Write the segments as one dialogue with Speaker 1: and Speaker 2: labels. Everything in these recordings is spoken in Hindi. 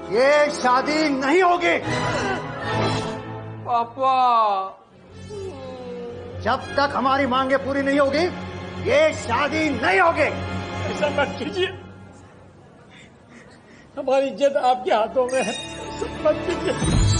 Speaker 1: ये शादी नहीं होगी।
Speaker 2: पापा,
Speaker 1: जब तक हमारी मांगे पूरी नहीं होगी ये शादी नहीं होगी।
Speaker 2: ऐसा मत कीजिए, हमारी इज्जत आपके हाथों में है, मत कीजिए।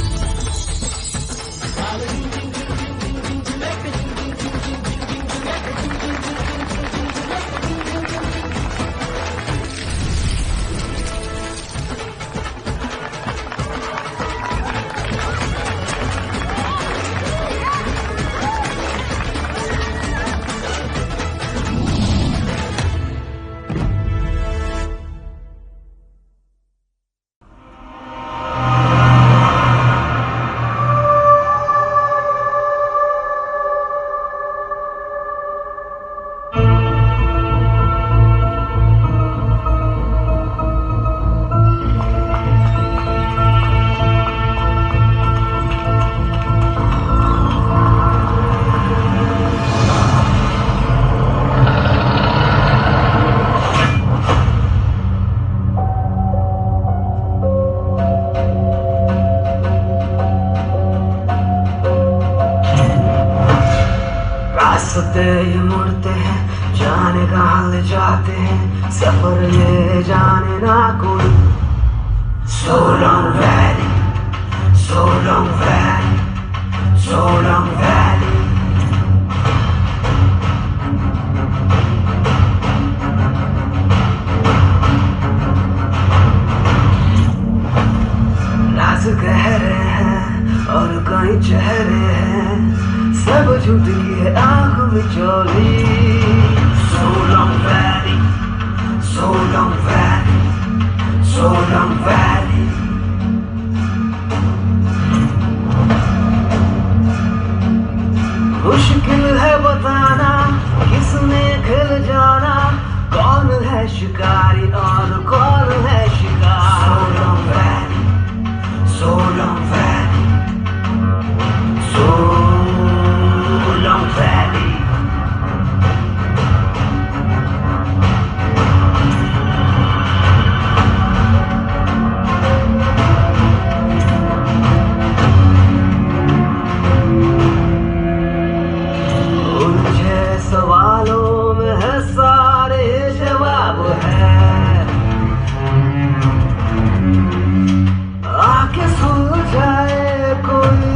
Speaker 3: ये मुड़ते हैं, जाने कहाँ ले जाते हैं, सफर ये जाने ना कोई। So long valley, so long valley, so long valley. राज गहरे हैं और कई चेहरे हैं, सब झूठ की है आँख में चोली। So long valley, so long valley, so long valley. मुश्किल है बताना किसने खिल जाना, कौन है शिकारी और कौन है शिकार। So long valley, so long valley, so long valley. उलझे सवालों में है सारे जवाब है, आके सुलझाए कोई।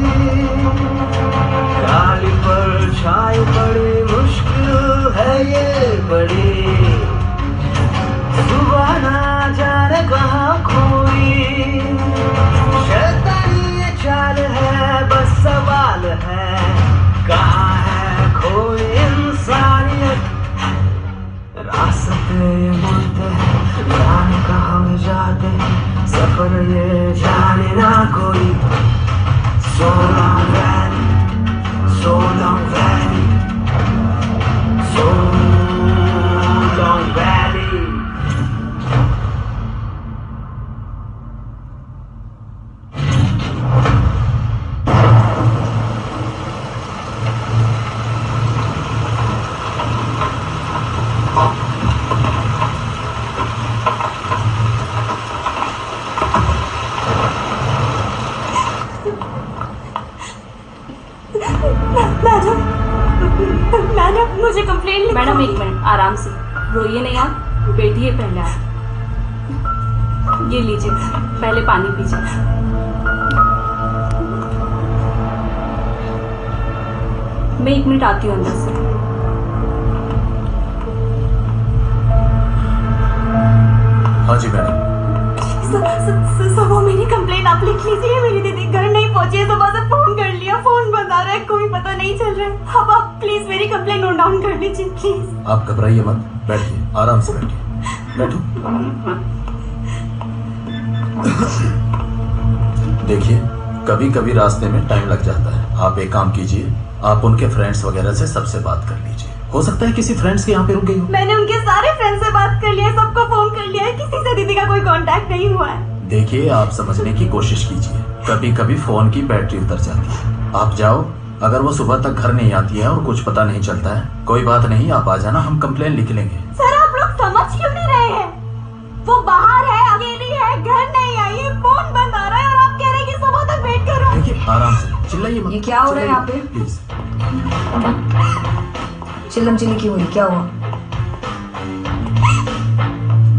Speaker 3: काली परछाई बड़ी मुश्किल है ये बड़ी, सुबह ना जाने कहाँ खोई। शैतानी ये चाल है, बस सवाल है कहाँ है खोई इंसानियत। रास्ते ये मुड़ते हैं, जाने कहाँ में जाते हैं, सफर ये जाने ना कोई। So long valley, so long valley, so long valley.
Speaker 4: Madam मुझे कंप्लेंट लिखो। मैडम एक मिनट, आराम से, रोइए नहीं आप, बैठिए पहले आप। ये लीजिए, पहले पानी पीजिए। मैं 1 मिनट आती हूँ अंदर से।
Speaker 5: हाँ जी मैडम।
Speaker 4: वो मेरी कंप्लेंट आप लिख लीजिए। मेरी दीदी घर नहीं पहुंची, सुबह से फोन कर लिया, फोन बंद आ रहा है, कोई पता नहीं चल रहा है। अब आप प्लीज मेरी कंप्लेंट नोट डाउन कर लीजिए प्लीज।
Speaker 5: आप घबराइए मत, बैठिए, आराम से बैठिए, बैठो। देखिए, कभी कभी रास्ते में टाइम लग जाता है। आप एक काम कीजिए, आप उनके फ्रेंड्स वगैरह से सबसे बात कर लीजिए। हो सकता है किसी फ्रेंड्स के यहाँ पे रुक गई हो।
Speaker 4: मैंने उनके सारे फ्रेंड्स से बात कर लिया है, सबको फोन कर लिया है, किसी से दीदी का कोई कांटेक्ट नहीं हुआ है।
Speaker 5: देखिए, आप समझने की कोशिश कीजिए, कभी कभी फोन की बैटरी उतर जाती है। आप जाओ, अगर वो सुबह तक घर नहीं आती है और कुछ पता नहीं चलता है, कोई बात नहीं, आप आ जाना, हम कंप्लेन लिख लेंगे।
Speaker 4: सर आप लोग समझ क्यों नहीं रहे हैं? वो बाहर है, अकेली है, घर नहीं आई है, फोन
Speaker 5: चिल्लाइए मत।
Speaker 6: ये क्या हो रहा है यहाँ पे?
Speaker 5: प्लीज।
Speaker 6: चिल्लम चिल्ली क्यों हो रही, क्या हुआ?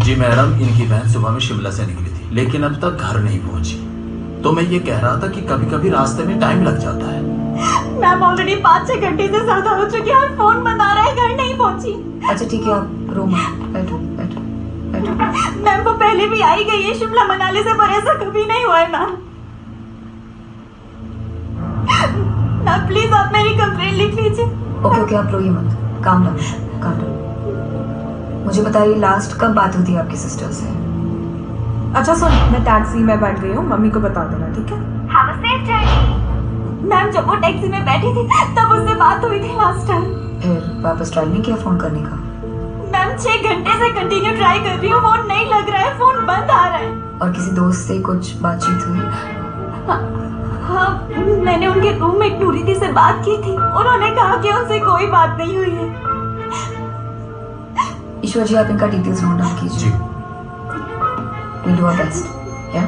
Speaker 5: जी मैडम, इनकी बहन सुबह में शिमला से निकली थी लेकिन अब तक घर नहीं पहुंची। तो मैं ये कह रहा था कि कभी कभी रास्ते में टाइम लग जाता है।
Speaker 4: मैम ऑलरेडी 5-6 घंटे से ज्यादा हो चुके हैं और फोन बंद आ रहा है, घर नहीं पहुंची।
Speaker 6: अच्छा ठीक है, आप रो मत, बैठो बैठो बैठो।
Speaker 4: मैम वो पहले भी आई गई है शिमला मनाली से, पर ऐसा कभी नहीं हुआ है मैम। मैम प्लीज आप मेरी कंप्लेंट लिख लीजिए।
Speaker 6: ओके ओके, आप रोइए मत, काम डाउन। मुझे बताइए लास्ट कब बात हुई थी आपकी सिस्टर से?
Speaker 7: अच्छा सुन, मैं टैक्सी में बैठ गई हूँ, मम्मी को बता देना, ठीक है?
Speaker 4: Have a safe journey. Ma'am जब वो टैक्सी में बैठी थी तब उससे बात हुई थी लास्ट टाइम।
Speaker 6: फिर वापस ट्राई नहीं किया फोन करने का?
Speaker 4: मैम 6 घंटे से कंटिन्यू ट्राई कर रही हूँ, फोन नहीं लग रहा है, फोन बंद आ रहा है।
Speaker 6: और किसी दोस्त से कुछ बातचीत हुई?
Speaker 4: हाँ, मैंने उनके रूममेट नूरिती से बात की थी, उन्होंने कहा कि उनसे कोई बात नहीं हुई है।
Speaker 6: ईश्वर जी, आप इनका डिटेल्स नोट डाउन कीजिए।
Speaker 5: जी।
Speaker 6: We'll do our best. Yeah?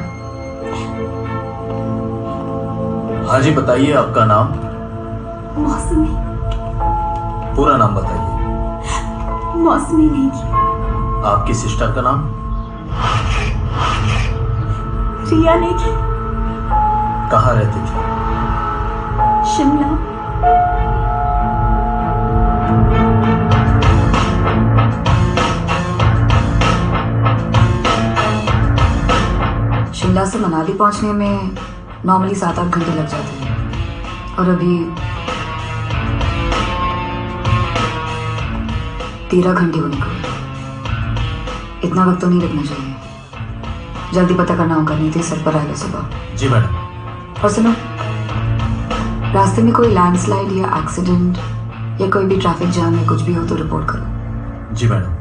Speaker 5: हाँ जी बताइए, आपका नाम?
Speaker 4: मौसमी।
Speaker 5: पूरा नाम बताइए।
Speaker 4: मौसमी नेगी।
Speaker 5: आपकी सिस्टर का नाम?
Speaker 4: रिया नेगी।
Speaker 5: कहाँ रहती थी?
Speaker 4: शिमला।
Speaker 6: शिमला से मनाली पहुंचने में नॉर्मली 7-8 घंटे लग जाते हैं और अभी 13 घंटे होने को है। इतना वक्त तो नहीं लगना चाहिए, जल्दी पता करना होगा, नहीं तो सर पर आएगा सुबह।
Speaker 5: जी मैडम।
Speaker 6: और सुनो, रास्ते में कोई लैंडस्लाइड या एक्सीडेंट या कोई भी ट्रैफिक जाम या कुछ भी हो तो रिपोर्ट करो।
Speaker 5: जी मैडम।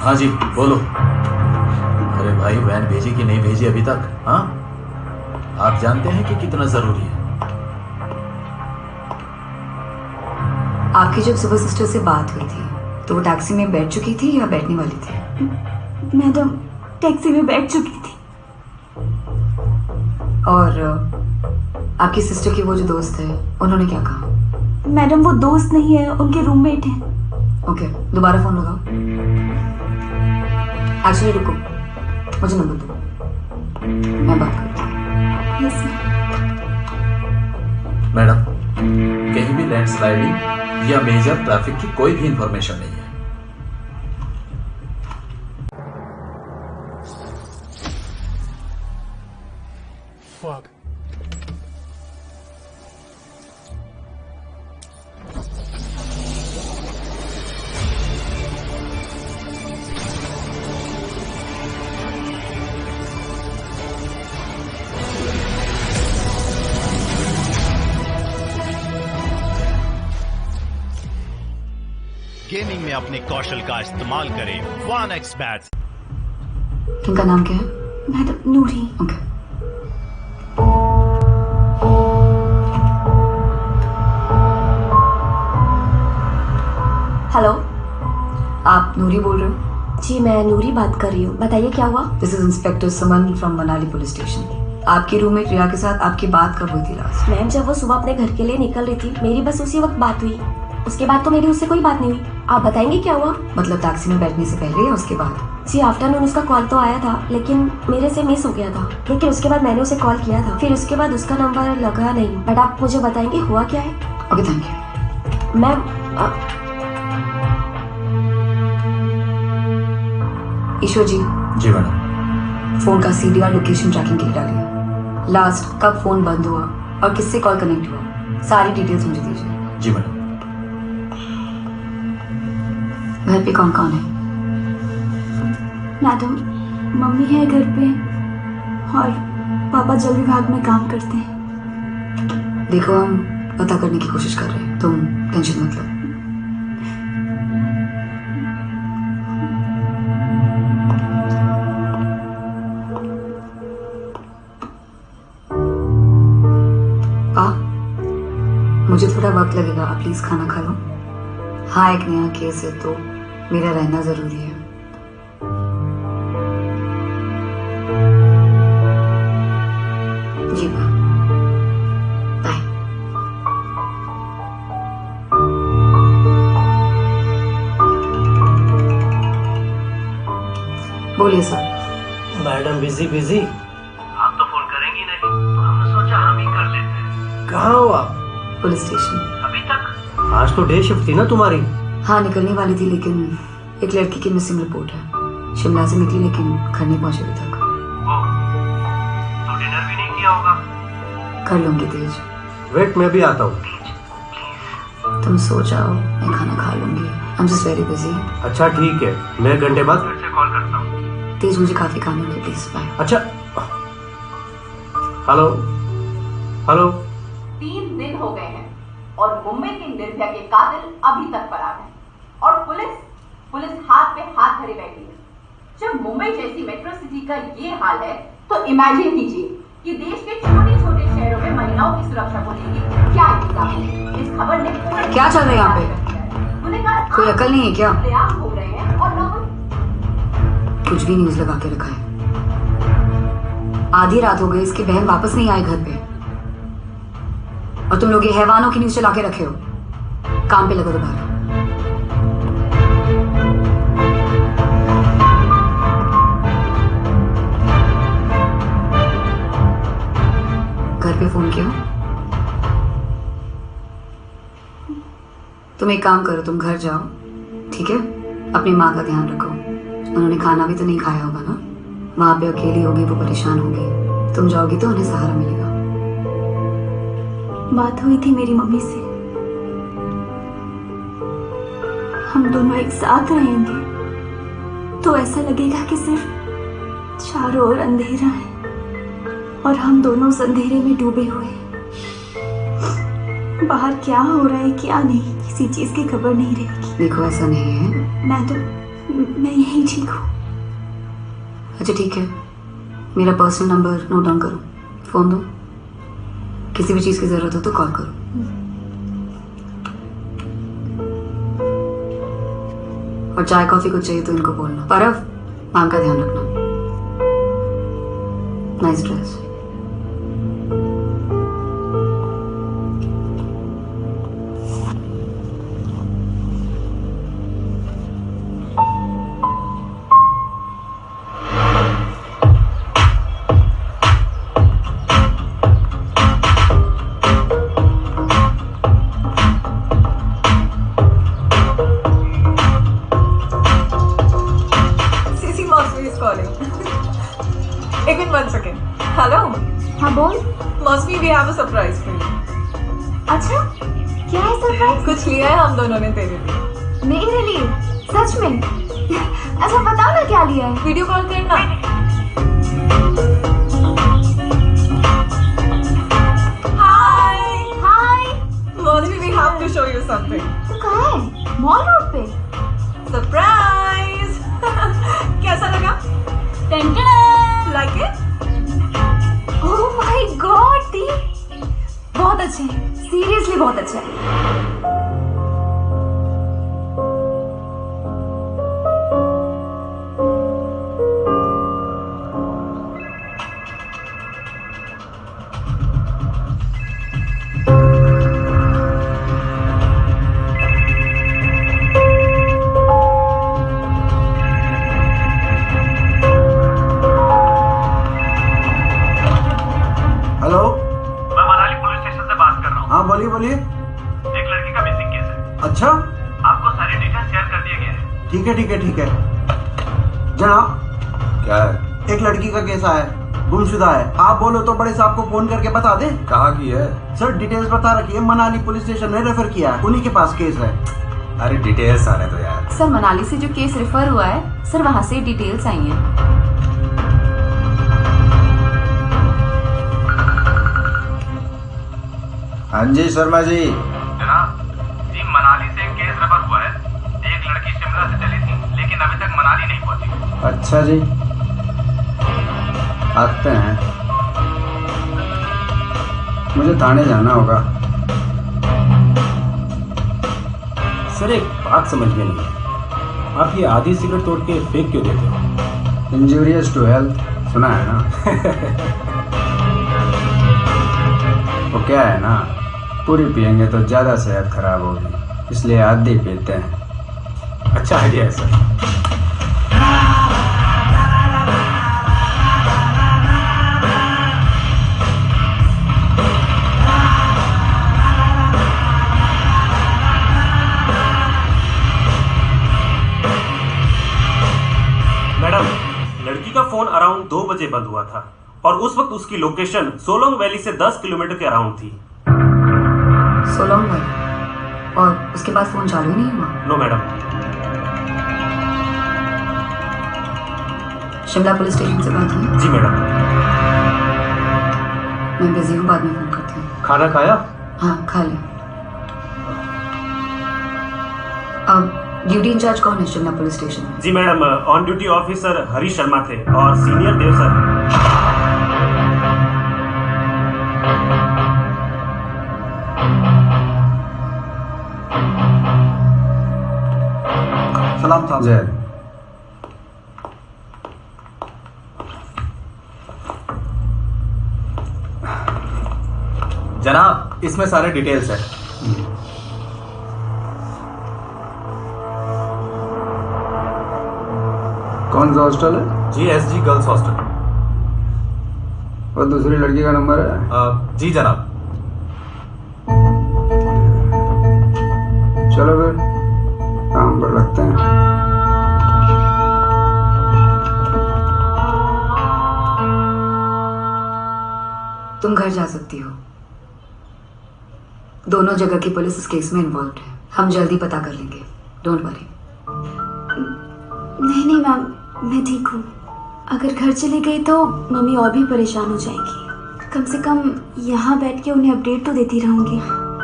Speaker 5: हाँ जी बोलो। अरे भाई, वैन भेजी कि नहीं भेजी अभी तक? हाँ, आप जानते हैं कि कितना जरूरी है।
Speaker 6: आपकी जब सुबह सिस्टर से बात हुई थी तो वो टैक्सी में बैठ चुकी थी या बैठने वाली थी?
Speaker 4: मैडम टैक्सी में बैठ चुकी थी।
Speaker 6: और आपकी सिस्टर की वो जो दोस्त है, उन्होंने क्या कहा?
Speaker 4: मैडम वो दोस्त नहीं है, उनके रूममेट है।
Speaker 6: ओके, दोबारा फोन लगाओ। एक्चुअली रुको, मुझे नंबर दो, मैं बात करती हूँ।
Speaker 4: यस
Speaker 5: मैडम, कहीं भी लैंडस्लाइडिंग या मेजर ट्रैफिक की कोई भी इंफॉर्मेशन नहीं है।
Speaker 2: Fuck.
Speaker 8: गेमिंग में अपने कौशल का इस्तेमाल करें 1x बैट्स।
Speaker 6: इनका नाम क्या है?
Speaker 4: मैडम नूरी।
Speaker 6: ओके।
Speaker 4: हेलो।
Speaker 6: आप नूरी बोल रहे हो?
Speaker 4: जी मैं नूरी बात कर रही हूँ, बताइए क्या हुआ?
Speaker 6: This is inspector Suman from Manali police station. आपकी रूममेट रिया के साथ आपकी बात कब हुई थी लास्ट?
Speaker 4: मैम जब वो सुबह अपने घर के लिए निकल रही थी, मेरी बस उसी वक्त बात हुई। उसके बाद तो मेरी उससे कोई बात नहीं हुई। आप बताएंगे क्या हुआ?
Speaker 6: मतलब टैक्सी में बैठने से पहले या उसके बाद?
Speaker 4: जी आफ्टरनून उसका कॉल तो आया था, लेकिन मेरे से मिस हो गया था। लेकिन उसके बाद मैंने उसे कॉल किया था, फिर उसके बाद उसका नंबर लगा नहीं। बट आप मुझे बताएंगे हुआ क्या है?
Speaker 6: Okay, thank you.
Speaker 4: Ma'am
Speaker 6: Ishwar ji,
Speaker 5: जी मैडम।
Speaker 6: फोन का सीडीआर लोकेशन ट्रैकिंग के लिए डालिए। लास्ट कब फोन बंद हुआ और किससे कॉल कनेक्ट हुआ, सारी डिटेल्स मुझे दीजिए।
Speaker 5: जी मैडम।
Speaker 6: घर पे कौन कौन है?
Speaker 4: मैडम मम्मी है घर पे और पापा जल विभाग में काम करते हैं।
Speaker 6: देखो, हम पता करने की कोशिश कर रहे हैं, तुम टेंशन मत लो। मुझे थोड़ा वक्त लगेगा, आप प्लीज खाना खा लो। हाँ, एक नया केस है तो मेरा रहना जरूरी है। जी बाय। बोलिए सर।
Speaker 2: Madam busy busy.
Speaker 3: आप तो फोन करेंगी नहीं, तो हमने सोचा हम ही कर लेते हैं।
Speaker 2: कहाँ हो आप?
Speaker 6: Police station.
Speaker 3: अभी तक? आज तो डे शिफ्ट थी ना तुम्हारी?
Speaker 6: हाँ, निकलने वाली थी लेकिन एक लड़की की मिसिंग रिपोर्ट है। शिमला से निकली लेकिन घर नहीं पहुंचे अभी तक।
Speaker 3: तो डिनर भी नहीं किया होगा?
Speaker 6: कर लूंगी तेज।
Speaker 3: वेट, मैं भी आता हूँ।
Speaker 6: तुम सो जाओ, मैं खाना खा लूंगी। I'm just very busy।
Speaker 3: अच्छा ठीक है, मैं एक घंटे बाद फिर से कॉल करता हूँ।
Speaker 6: तेज, मुझे काफी काम है, प्लीज बाय।
Speaker 3: अच्छा, हेलो हेलो।
Speaker 9: 3 दिन हो गए हैं और मुंबई के निर्भया के कातिल अभी तक फरार है और पुलिस हाथ पे हाथ धरे बैठी है। जब मुंबई जैसी मेट्रो सिटी का ये हाल है तो इमेजिन कीजिए कि देश के छोटे छोटे शहरों में महिलाओं की सुरक्षा को लेकर क्या इंतजाम है। इस खबर ने
Speaker 6: क्या चल रहा है यहाँ पे? कोई अकल नहीं है क्या?
Speaker 9: हो रहे हैं और लोग
Speaker 6: कुछ भी न्यूज लगा के रखा है। आधी रात हो गई, इसकी बहन वापस नहीं आई घर पे और तुम लोग ये हैवानों की न्यूज चला के रखे हो। काम पे लगो दोबारा। घर पे फोन किया? तुम एक काम करो, तुम घर जाओ, ठीक है? अपनी माँ का ध्यान रखो। उन्होंने खाना भी तो नहीं खाया होगा ना। वहां पे अकेली होगी, वो परेशान होगी। तुम जाओगी तो उन्हें सहारा मिलेगा।
Speaker 4: बात हुई थी मेरी मम्मी से, हम दोनों एक साथ रहेंगे तो ऐसा लगेगा कि सिर्फ चारों ओर अंधेरा है और हम दोनों उस अंधेरे में डूबे हुए। बाहर क्या हो रहा है क्या नहीं, किसी चीज की खबर नहीं रहेगी।
Speaker 6: देखो, ऐसा नहीं है।
Speaker 4: मैं यही ठीक हूँ।
Speaker 6: अच्छा ठीक है, मेरा पर्सनल नंबर नोट डाउन करो, फोन दो। किसी भी चीज की जरूरत हो तो कॉल करो। और चाय कॉफी कुछ चाहिए तो इनको बोलना। परव, माम का ध्यान रखना। Nice dress.
Speaker 7: हेलो।
Speaker 4: हाँ बोल।
Speaker 7: Mausami, we have a surprise for you.
Speaker 4: अच्छा, क्या है सरप्राइज?
Speaker 7: कुछ लिया है हम दोनों ने तेरे लिए।
Speaker 4: मेरे लिए? सच में? अच्छा बताओ ना क्या लिया है।
Speaker 7: वीडियो कॉल करना। Hi
Speaker 4: hi.
Speaker 7: Mausami, we have to show you something.
Speaker 4: तो कहाँ है? मॉल रोड पे।
Speaker 7: सरप्राइज। कैसा लगा? Like it?
Speaker 4: Oh my god दी, बहुत अच्छे हैं, सीरियसली बहुत अच्छे हैं।
Speaker 1: बोलिए।
Speaker 3: एक लड़की का मिसिंग केस है।
Speaker 1: अच्छा,
Speaker 3: आपको सारी डिटेल्स शेयर कर दिया गया है।
Speaker 1: ठीक है ठीक है ठीक है। जनाब,
Speaker 10: क्या है?
Speaker 1: एक लड़की का केस आया है, गुमशुदा है। आप बोलो तो बड़े साहब को फोन करके बता दे।
Speaker 10: कहाँ की है?
Speaker 1: सर डिटेल्स बता रखी है, मनाली पुलिस स्टेशन में रेफर किया है, उन्हीं के पास केस है।
Speaker 10: अरे डिटेल्स आने दो यार।
Speaker 11: सर मनाली से जो केस रेफर हुआ है सर, वहाँ से डिटेल्स आई हैं।
Speaker 10: हाँ जी शर्मा जी।
Speaker 3: जनाब, जी मनाली से एक केस रेफर हुआ है। एक लड़की शिमला से चली थी लेकिन अभी तक मनाली नहीं पहुंची।
Speaker 10: अच्छा जी, आते हैं। मुझे थाने जाना होगा।
Speaker 12: सर एक बात समझ में नहीं है, आप ये आधी सिगरेट तोड़ के फेंक क्यों देते हो?
Speaker 10: इंजूरियस टू हेल्थ, सुना है ना? वो क्या है ना, पूरी पियेंगे तो ज़्यादा सेहत खराब होगी, इसलिए आधी पीते हैं।
Speaker 12: अच्छा आइडिया है सर।
Speaker 13: मैडम, लड़की का फोन अराउंड 2 बजे बंद हुआ था और उस वक्त उसकी लोकेशन सोलोंग वैली से 10 किलोमीटर के अराउंड थी।
Speaker 6: सोलोंग वैली? और उसके बाद फोन चालू ही नहीं हुआ?
Speaker 13: No madam.
Speaker 6: Shimla police station से बात हुई?
Speaker 13: जी मैडम।
Speaker 6: मैं बिजी हूँ, बाद में फोन करती हूँ।
Speaker 12: खाना खाया?
Speaker 6: हाँ खा लिया। अब ड्यूटी इंचार्ज कौन है शिमला पुलिस स्टेशन में?
Speaker 13: जी मैडम, ऑन ड्यूटी ऑफिसर हरी शर्मा थे और सीनियर देव सर।
Speaker 10: सलाम साहब। जय।
Speaker 14: जनाब, इसमें सारे डिटेल्स है।
Speaker 10: कौन सा हॉस्टल है?
Speaker 14: GSG girls hostel.
Speaker 10: और दूसरी लड़की का नंबर है?
Speaker 14: जी जनाब।
Speaker 10: चलो फिर काम पर लगते हैं।
Speaker 6: तुम घर जा सकती हो। दोनों जगह की पुलिस इस केस में इन्वॉल्व है। हम जल्दी पता कर लेंगे, डोंट वरी।
Speaker 4: नहीं नहीं मैम, मैं ठीक हूँ। अगर घर चली गई तो मम्मी और भी परेशान हो जाएंगी। कम से कम यहाँ बैठ के उन्हें अपडेट तो देती रहूंगी।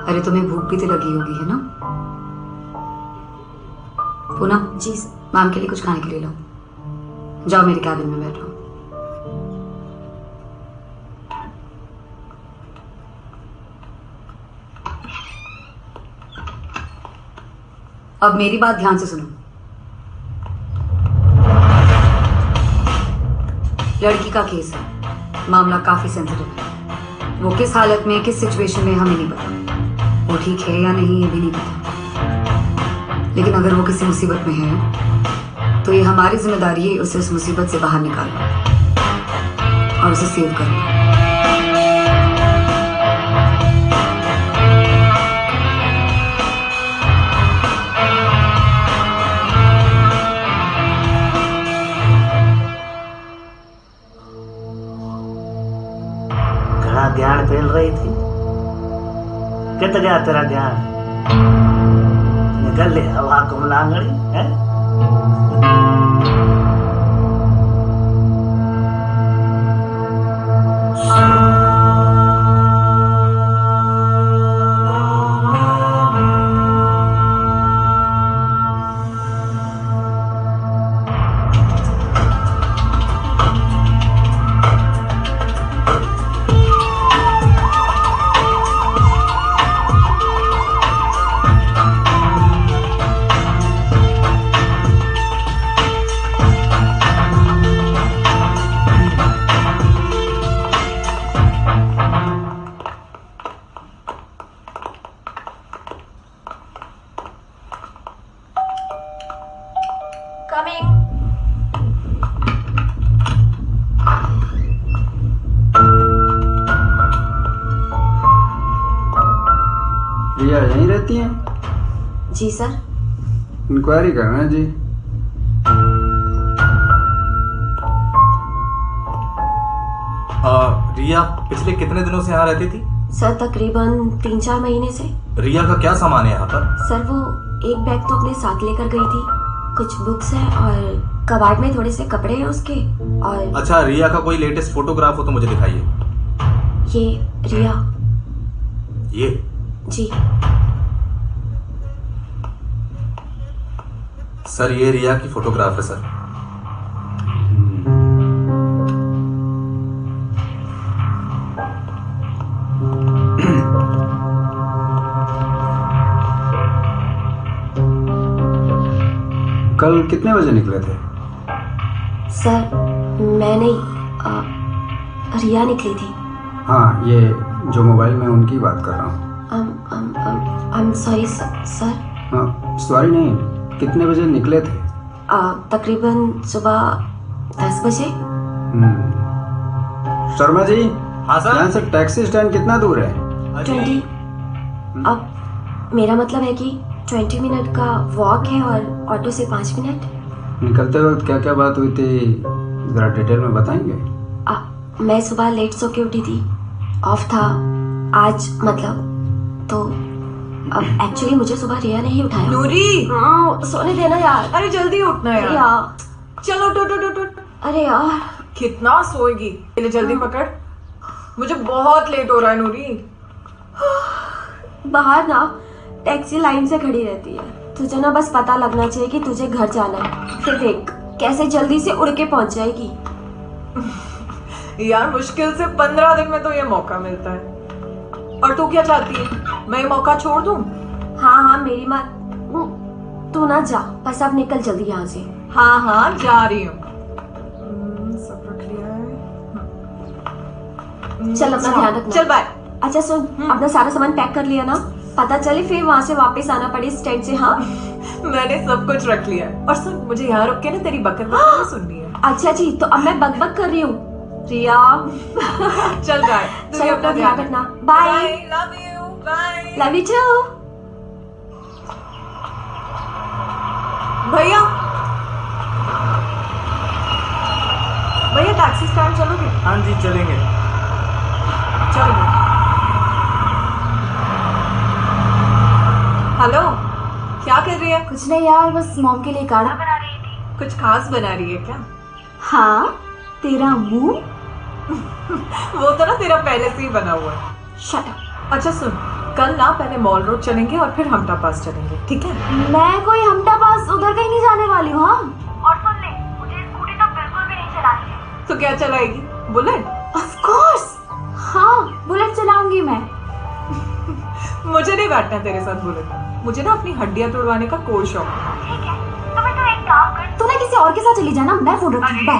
Speaker 6: अरे तुम्हें भूख भी तो लगी होगी है ना? पूनम
Speaker 4: जी
Speaker 6: मैम के लिए कुछ खाने के लिए लो। जाओ मेरे कैबिन में बैठो। अब मेरी बात ध्यान से सुनो। लड़की का केस है, मामला काफी सेंसिटिव है। वो किस हालत में, किस सिचुएशन में हमें नहीं पता। वो ठीक है या नहीं ये भी नहीं पता। लेकिन अगर वो किसी मुसीबत में है तो ये हमारी जिम्मेदारी है उसे उस मुसीबत से बाहर निकालना और उसे सेव करना।
Speaker 15: कहाँ ध्यान फैल रही थी? कित गया तेरा ध्यान? निकल ले हवा को मलांगड़ी है?
Speaker 10: रिया यहीं रहती हैं?
Speaker 4: जी सर।
Speaker 10: इंक्वायरी करना है जी।
Speaker 14: रिया पिछले कितने दिनों से यहाँ रहती थी?
Speaker 4: सर तकरीबन 3-4 महीने से।
Speaker 14: रिया का क्या सामान है यहाँ पर?
Speaker 4: सर वो एक बैग तो अपने साथ लेकर गई थी, कुछ बुक्स हैं और कबाड़ में थोड़े से कपड़े हैं उसके। और
Speaker 14: अच्छा, रिया का कोई लेटेस्ट फोटोग्राफ हो तो मुझे दिखाइए।
Speaker 4: ये रिया।
Speaker 14: ये?
Speaker 4: जी
Speaker 14: सर, ये रिया की फोटोग्राफ है सर।
Speaker 10: कल कितने बजे निकले थे?
Speaker 4: सर मैं नहीं, रिया निकली थी।
Speaker 10: हाँ, ये जो मोबाइल में उनकी बात कर रहा हूँ।
Speaker 4: I am sorry sir.
Speaker 10: हाँ, सॉरी नहीं, कितने बजे निकले थे?
Speaker 4: तकरीबन सुबह 10 बजे।
Speaker 10: शर्मा जी।
Speaker 14: हाँ सर।
Speaker 10: यहाँ से टैक्सी स्टैंड कितना दूर है?
Speaker 4: 20। अब मेरा मतलब है कि 20 मिनट का वॉक है और ऑटो से 5 मिनट।
Speaker 10: निकलते वक्त क्या क्या बात हुई थी, जरा डिटेल में बताएंगे?
Speaker 4: मैं सुबह लेट सो के उठी थी, ऑफ था आज मतलब, तो अब एक्चुअली मुझे सुबह रिया ने ही उठाया।
Speaker 7: नूरी,
Speaker 4: सोने देना यार।
Speaker 7: अरे जल्दी उठना यार। चलो उठ।
Speaker 4: अरे यार
Speaker 7: कितना सोएगी, पहले जल्दी पकड़, मुझे बहुत लेट हो रहा है नूरी।
Speaker 4: बाहर ना टैक्सी लाइन से खड़ी रहती है, तुझे ना बस पता लगना चाहिए कि तुझे घर जाना है, फिर देख कैसे जल्दी से उड़ के पहुंच जाएगी।
Speaker 7: यार मुश्किल से 15 दिन में तो ये मौका मिलता है, और तू क्या चाहती है, मैं ये मौका छोड़ दूं?
Speaker 4: हाँ मेरी बात, तू ना जा, बस अब निकल जल्दी यहाँ से।
Speaker 7: हाँ जा रही हूँ। सब रख लिया है।
Speaker 4: चल अपना ध्यान रखना।
Speaker 7: चल बाय।
Speaker 4: अच्छा सुन, अपना सारा सामान पैक कर लिया ना? पता चले फिर वहाँ से वापस आना पड़े स्टैंड से। हाँ
Speaker 7: मैंने सब कुछ रख लिया है। और सुन, मुझे यहाँ रुक के ना तेरी बकर सुननी है।
Speaker 4: अच्छा जी, तो अब मैं बक कर रही हूँ। रिया
Speaker 7: चल बाय।
Speaker 4: चल अपना ध्यान रखना। Bye.
Speaker 7: Love you. Bye.
Speaker 4: Love you too.
Speaker 7: भैया टैक्सी स्टैंड चलोगे?
Speaker 12: हाँ जी चलेंगे।
Speaker 7: चलो। हेलो, क्या कर रही है?
Speaker 11: कुछ नहीं यार, बस मॉम के लिए काढ़ा बना रही थी।
Speaker 7: कुछ खास बना रही है क्या?
Speaker 11: हाँ, तेरा मुंह
Speaker 7: वो तो ना तेरा पहले से ही बना हुआ है।
Speaker 4: Shut up.
Speaker 7: अच्छा सुन, कल ना पहले मॉल रोड चलेंगे और फिर हमटा पास चलेंगे, ठीक है?
Speaker 11: मैं कोई हमटा पास उधर कहीं नहीं जाने वाली हूँ। हाँ, और सुन ले, मुझे स्कूटी तो बिल्कुल भी नहीं चलानी है।
Speaker 7: तो क्या चलाएगी? बुलेट?
Speaker 11: ऑफ कोर्स, हाँ बुलेट चलाऊंगी मैं।
Speaker 7: मुझे नहीं बैठना तेरे साथ बुलेट, मुझे ना अपनी हड्डियां तोड़वाने का कोई शौक है।
Speaker 11: ठीक है, तो फिर तू एक काम कर, तू ना किसी और के साथ चली जाना, मैं फोन रखूंगी। बाय।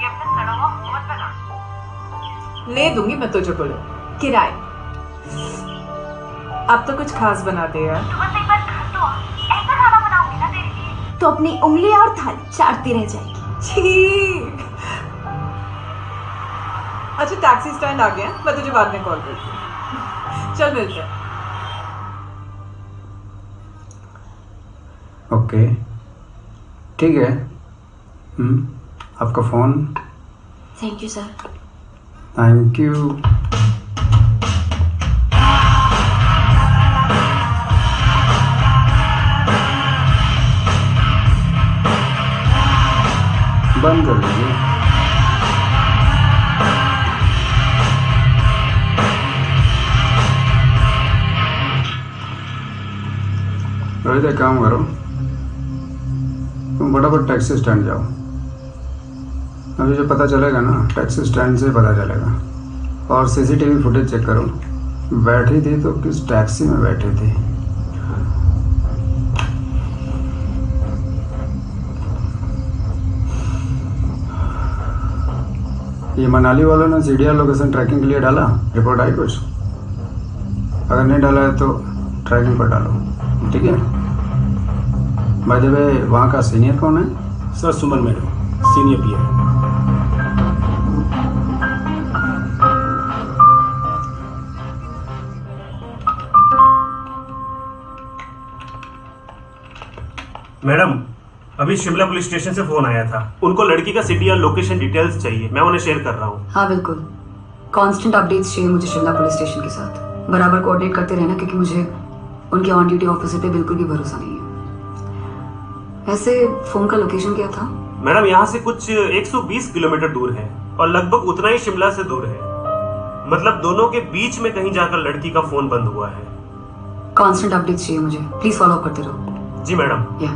Speaker 7: ये अपना सड़ा हुआ मत बना। ले दूंगी मैं तुझे बुलेट किराए। अब तो कुछ खास बना दे यार।
Speaker 11: तू बस एक बार घर तो आ, ऐसा खाना बनाऊंगी ना तेरे लिए, तो अपनी उंगलियां और थाली चाटती रह जाएगी।
Speaker 7: ठीक। अच्छा टैक्सी स्टैंड आ गया, मैं तुझे बाद में कॉल करती हूँ। चल मिलते हैं।
Speaker 10: ओके ठीक है। आपका phone.
Speaker 4: Thank you sir.
Speaker 10: Thank you. बंद कर लीजिए। रोहित एक काम करो, तुम फटाफट टैक्सी स्टैंड जाओ। अभी जो पता चलेगा ना, टैक्सी स्टैंड से पता चलेगा। और सीसीटीवी फुटेज चेक करो, बैठी थी तो किस टैक्सी में बैठी थी। ये मनाली वालों ने सीडीआर लोकेशन ट्रैकिंग के लिए डाला, रिपोर्ट आई कुछ? अगर नहीं डाला है तो ट्रैकिंग पर डालो, ठीक है? बाय द वे, वहाँ का सीनियर कौन है?
Speaker 12: सर सुमन मैडम, सीनियर पीए।
Speaker 13: मैडम, अभी शिमला पुलिस स्टेशन से फोन आया था, उनको लड़की का सिटी और लोकेशन डिटेल्स चाहिए, मैं उन्हें शेयर कर रहा हूँ।
Speaker 6: हाँ बिल्कुल, कांस्टेंट अपडेट्स चाहिए मुझे शिमला पुलिस स्टेशन के साथ। बराबर कोऑर्डिनेट करते रहना, क्योंकि मुझे उनके ऑन ड्यूटी ऑफिसर पे बिल्कुल भी भरोसा नहीं है। वैसे फोन का लोकेशन क्या था?
Speaker 13: मैडम यहाँ से कुछ 120 किलोमीटर दूर है और लगभग उतना ही शिमला से दूर है। मतलब दोनों के बीच में कहीं जाकर लड़की का फोन बंद हुआ है।
Speaker 6: कांस्टेंट अपडेट्स चाहिए मुझे, प्लीज फॉलो अप करते रहो।
Speaker 13: जी मैडम।
Speaker 6: या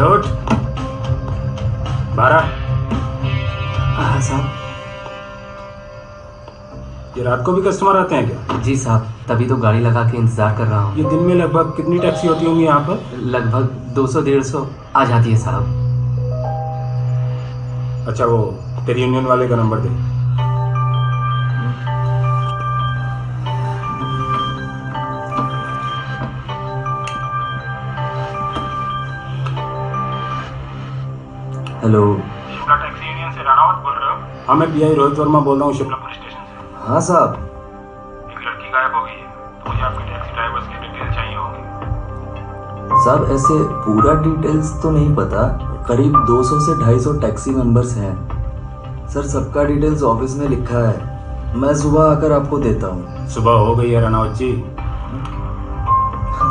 Speaker 12: उठ बारह।
Speaker 16: हाँ साहब।
Speaker 12: ये रात को भी कस्टमर आते हैं क्या?
Speaker 16: जी साहब, तभी तो गाड़ी लगा के इंतजार कर रहा हूँ।
Speaker 12: ये दिन में लगभग कितनी टैक्सी होती होंगी यहाँ पर?
Speaker 16: लगभग 200-150 आ जाती है साहब।
Speaker 12: अच्छा, वो तेरी यूनियन वाले का नंबर दे।
Speaker 16: हेलो,
Speaker 12: शिमला टैक्सी यूनियन से राणावत बोल रहे हो? हाँ, मैं पीआई रोहित वर्मा बोल रहा हूँ शिमला पुलिस स्टेशन से।
Speaker 16: हाँ साहब।
Speaker 12: एक लड़की गायब हो गई है, तो मुझे आपके टैक्सी ड्राइवर्स की डिटेल चाहिए होगी।
Speaker 16: साहब ऐसे पूरा डिटेल्स तो नहीं पता, करीब 200 से 250 टैक्सी मेंबर्स हैं सर। सबका डिटेल्स ऑफिस में लिखा है, मैं सुबह आकर आपको देता हूँ।
Speaker 12: सुबह हो गई है राणावत जी।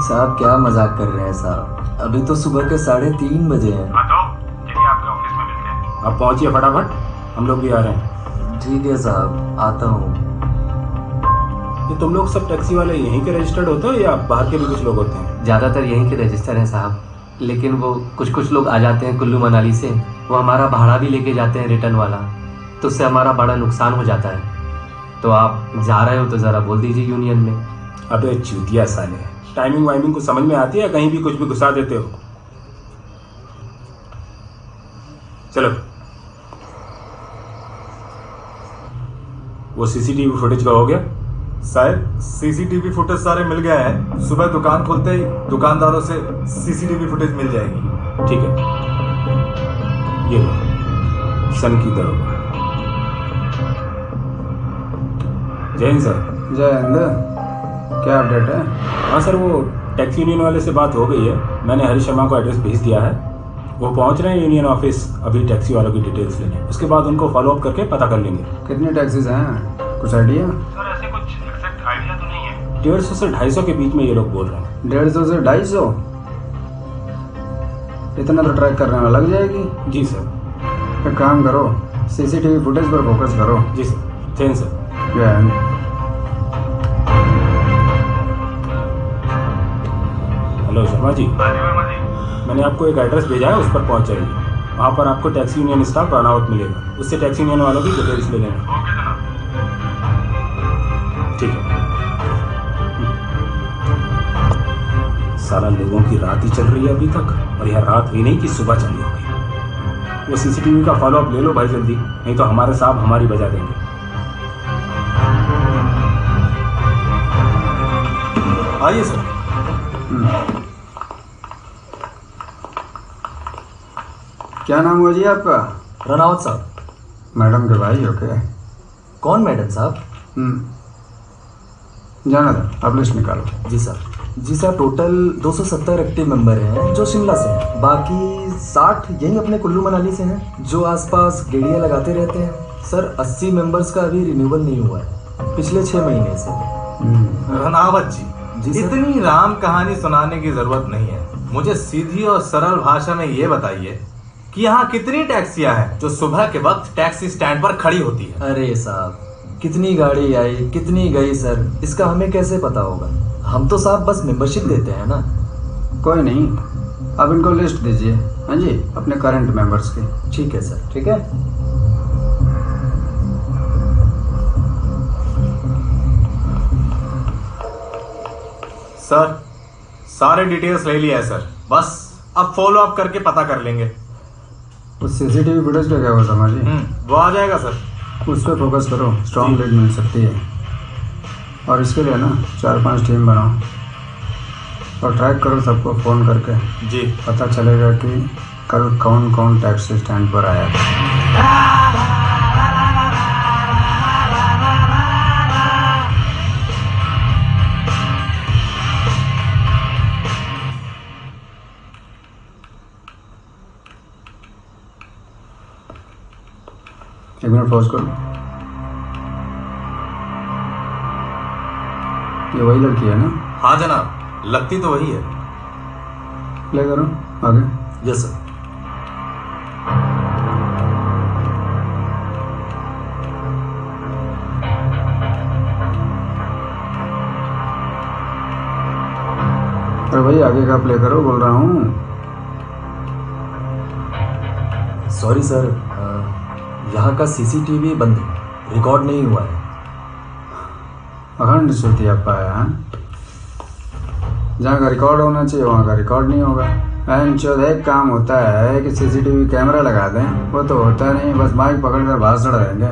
Speaker 16: साहब क्या मजाक कर रहे हैं साहब, अभी तो सुबह के 3:30 बजे हैं।
Speaker 12: आप पहुंचिए फटाफट, हम लोग भी आ रहे हैं।
Speaker 16: ठीक है साहब, आता हूँ।
Speaker 12: ये तुम लोग सब टैक्सी वाले यहीं के रजिस्टर्ड होते हो या बाहर के भी कुछ लोग होते हैं?
Speaker 16: ज़्यादातर यहीं के रजिस्टर हैं साहब, लेकिन वो कुछ लोग आ जाते हैं कुल्लू मनाली से। वो हमारा भाड़ा भी लेके जाते हैं रिटर्न वाला, तो उससे हमारा बड़ा नुकसान हो जाता है। तो आप जा रहे हो तो ज़रा बोल दीजिए यूनियन में।
Speaker 12: अबे चूतिया साले, टाइमिंग वाइमिंग को समझ में आती है या कहीं भी कुछ भी घुसा देते हो? चलो। वो सीसीटीवी फुटेज का हो गया?
Speaker 14: साहब सीसीटीवी फुटेज सारे मिल गए हैं। सुबह दुकान खोलते ही दुकानदारों से सीसीटीवी फुटेज मिल जाएगी।
Speaker 12: ठीक है, ये लो सन की दरोगा। जय हिंद सर।
Speaker 10: जय हिंद। क्या अपडेट है?
Speaker 12: हाँ सर, वो टैक्सी यूनियन वाले से बात हो गई है। मैंने हरीश शर्मा को एड्रेस भेज दिया है, वो पहुंच रहे हैं यूनियन ऑफिस अभी टैक्सी वालों की डिटेल्स लेने। उसके बाद उनको फॉलो अप करके पता कर लेंगे।
Speaker 10: कितनी टैक्सीज हैं, कुछ आइडिया?
Speaker 12: सर ऐसे कुछ एग्जैक्ट आइडिया तो नहीं है। 150 से 250 के बीच में ये लोग बोल रहे हैं।
Speaker 10: 150 से 250? इतना तो ट्रैक करने में लग जाएगी।
Speaker 12: जी सर।
Speaker 10: एक काम करो, सीसीटीवी फुटेज पर फोकस करो।
Speaker 12: जी sir. Thank sir. Hello Sharma ji. मैंने आपको एक एड्रेस भेजा है, उस पर पहुंच जाइए। वहाँ पर आपको टैक्सी यूनियन स्टाफ राणावत मिलेगा, उससे टैक्सी यूनियन वालों की डिटेल्स ले लेना। ओके जनाब। ठीक है। सारा लोगों की रात ही चल रही है अभी तक, और यह रात हुई नहीं कि सुबह चली होगी। वो सीसीटीवी का फॉलो अप ले लो भाई जल्दी, नहीं तो हमारे साहब हमारी बजा देंगे।
Speaker 14: आइए सर।
Speaker 10: क्या नाम हुआ जी आपका?
Speaker 16: राणावत साहब।
Speaker 10: मैडम के भाई हो क्या?
Speaker 16: कौन मैडम साहब?
Speaker 10: जाना था, आप लिस्ट निकालो।
Speaker 16: जी सर। जी सर, टोटल 270 एक्टिव मेंबर हैं जो शिमला से हैं, बाकी 60 यही अपने कुल्लू मनाली से हैं जो आसपास गेड़ियाँ लगाते रहते हैं। सर 80 मेंबर्स का अभी रिन्यूअल नहीं हुआ है पिछले 6 महीने से।
Speaker 14: राणावत जी,
Speaker 16: जी
Speaker 14: इतनी राम कहानी सुनाने की जरूरत नहीं है। मुझे सीधी और सरल भाषा में ये बताइए कि यहाँ कितनी टैक्सियाँ हैं जो सुबह के वक्त टैक्सी स्टैंड पर खड़ी होती है?
Speaker 16: अरे साहब, कितनी गाड़ी आई कितनी गई सर, इसका हमें कैसे पता होगा? हम तो साहब बस मेंबरशिप देते हैं ना।
Speaker 10: कोई नहीं, अब इनको लिस्ट दीजिए। हाँ जी, अपने करंट मेंबर्स की।
Speaker 16: ठीक है सर। ठीक है।
Speaker 14: सर सारे डिटेल्स ले लिया है सर, बस अब फॉलो अप करके पता कर लेंगे।
Speaker 10: उस सीसीटीवी फुटेज का क्या हुआ समझिए?
Speaker 14: वो आ जाएगा सर।
Speaker 10: उस पर फोकस करो, स्ट्रॉन्ग लीड मिल सकती है। और इसके लिए ना 4-5 टीम बनाओ और ट्रैक करो सबको फ़ोन करके।
Speaker 14: जी।
Speaker 10: पता चलेगा कि कल कौन कौन टैक्सी स्टैंड पर आया था। एक मिनट पॉज करो। ये वही लड़की है ना?
Speaker 14: हाँ जनाब, लगती तो वही है।
Speaker 10: प्ले करो आगे।
Speaker 16: Yes sir.
Speaker 10: अरे भाई आगे का प्ले करो, बोल रहा हूँ।
Speaker 16: सॉरी सर, यहाँ का सीसीटीवी बंद है, रिकॉर्ड नहीं हुआ है।
Speaker 10: अखंड श्रुति अप्पा है। जहाँ का रिकॉर्ड होना चाहिए वहाँ का रिकॉर्ड नहीं होगा। एक काम होता है कि सीसीटीवी कैमरा लगा दें, वो तो होता नहीं, बस माइक पकड़ कर भाषण देंगे,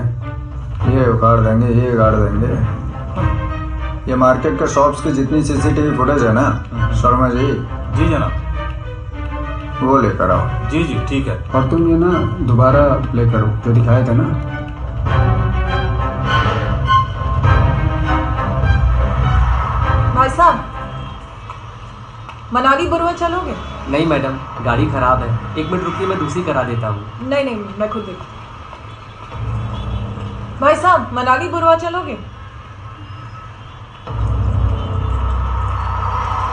Speaker 10: ये उखाड़ देंगे, ये गाड़ देंगे। ये मार्केट के शॉप्स की जितनी सीसीटीवी फुटेज है ना शर्मा जी।
Speaker 14: जी जनाब,
Speaker 10: वो लेकर आओ।
Speaker 14: जी जी ठीक है।
Speaker 10: और तुम ये ना दोबारा प्ले करो जो दिखाए थे ना।
Speaker 7: भाई साहब, मनाली बुरवा चलोगे?
Speaker 17: नहीं मैडम, गाड़ी खराब है, 1 मिनट रुकिए, मैं दूसरी करा देता हूँ।
Speaker 7: नहीं नहीं, मैं खुद देखूँ। भाई साहब, मनाली बुरवा चलोगे?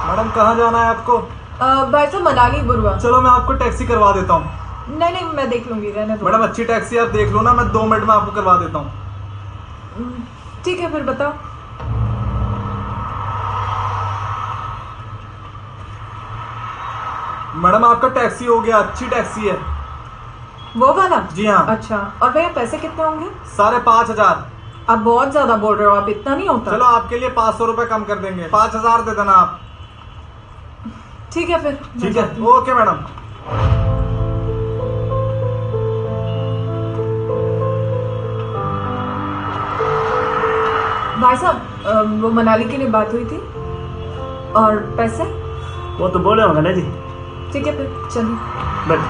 Speaker 14: मैडम कहाँ जाना है आपको?
Speaker 7: भाई साहब, मनाली बुरवा।
Speaker 14: चलो मैं आपको टैक्सी करवा देता हूँ।
Speaker 7: नहीं नहीं, मैं देख लूंगी, रहने दो।
Speaker 14: मैडम अच्छी टैक्सी आप देख लो ना, मैं 2 मिनट में आपको करवा देता हूँ।
Speaker 7: ठीक है, फिर बताओ।
Speaker 14: मैडम आपका टैक्सी हो गया, अच्छी टैक्सी है।
Speaker 7: वो वाला?
Speaker 14: जी हाँ।
Speaker 7: अच्छा, और भैया पैसे कितने होंगे?
Speaker 14: 5,500।
Speaker 7: आप बहुत ज्यादा बोल रहे हो, आप इतना नहीं होता।
Speaker 14: चलो आपके लिए 500 रुपए कम कर देंगे, 5,000 दे देना आप।
Speaker 7: ठीक है फिर।
Speaker 14: ठीक है, ओके मैडम।
Speaker 7: भाई साहब, वो मनाली के लिए बात हुई थी, और पैसे?
Speaker 15: वो तो बोले होंगे ना जी।
Speaker 7: ठीक है फिर, चलिए
Speaker 15: बैठ।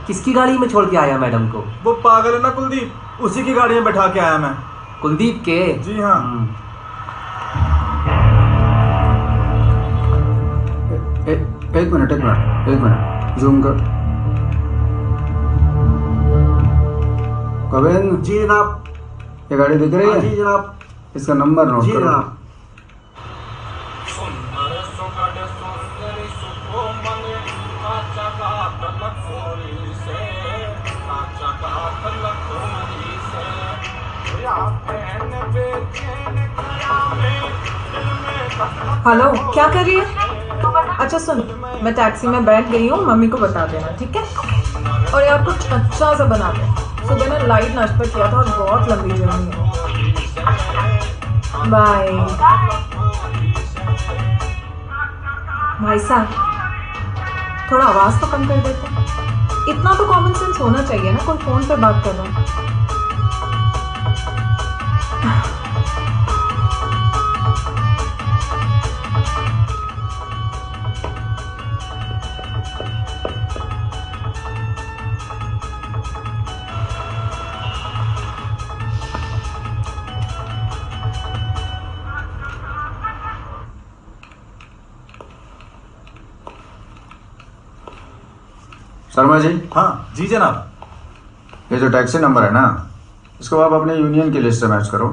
Speaker 17: किसकी गाड़ी में छोड़ के आया मैडम को?
Speaker 14: वो पागल है ना कुलदीप, उसी की गाड़ी में बैठा के आया मैं।
Speaker 17: कुलदीप के?
Speaker 14: जी हाँ।
Speaker 10: एक मिनट जूम कर। कविन
Speaker 1: जी जनाब।
Speaker 10: ये गाड़ी दिख रही है?
Speaker 1: जी जनाब।
Speaker 10: इसका नंबर नोट करो।
Speaker 1: जनाब।
Speaker 7: हेलो, क्या कर रही है? अच्छा सुन, मैं टैक्सी में बैठ गई हूँ, मम्मी को बता देना, ठीक है? और यार कुछ अच्छा सा बना दे। सुबह ना लाइट नाश्ता किया था और बहुत लंबी जर्नी है। बाय। भाई साहब, थोड़ा आवाज तो कम कर देते। इतना तो कॉमन सेंस होना चाहिए ना, कोई फोन पे बात कर रहा है।
Speaker 10: शर्मा जी।
Speaker 14: हाँ जी जनाब।
Speaker 10: ये जो टैक्सी नंबर है ना, इसको आप अपने यूनियन की लिस्ट से मैच करो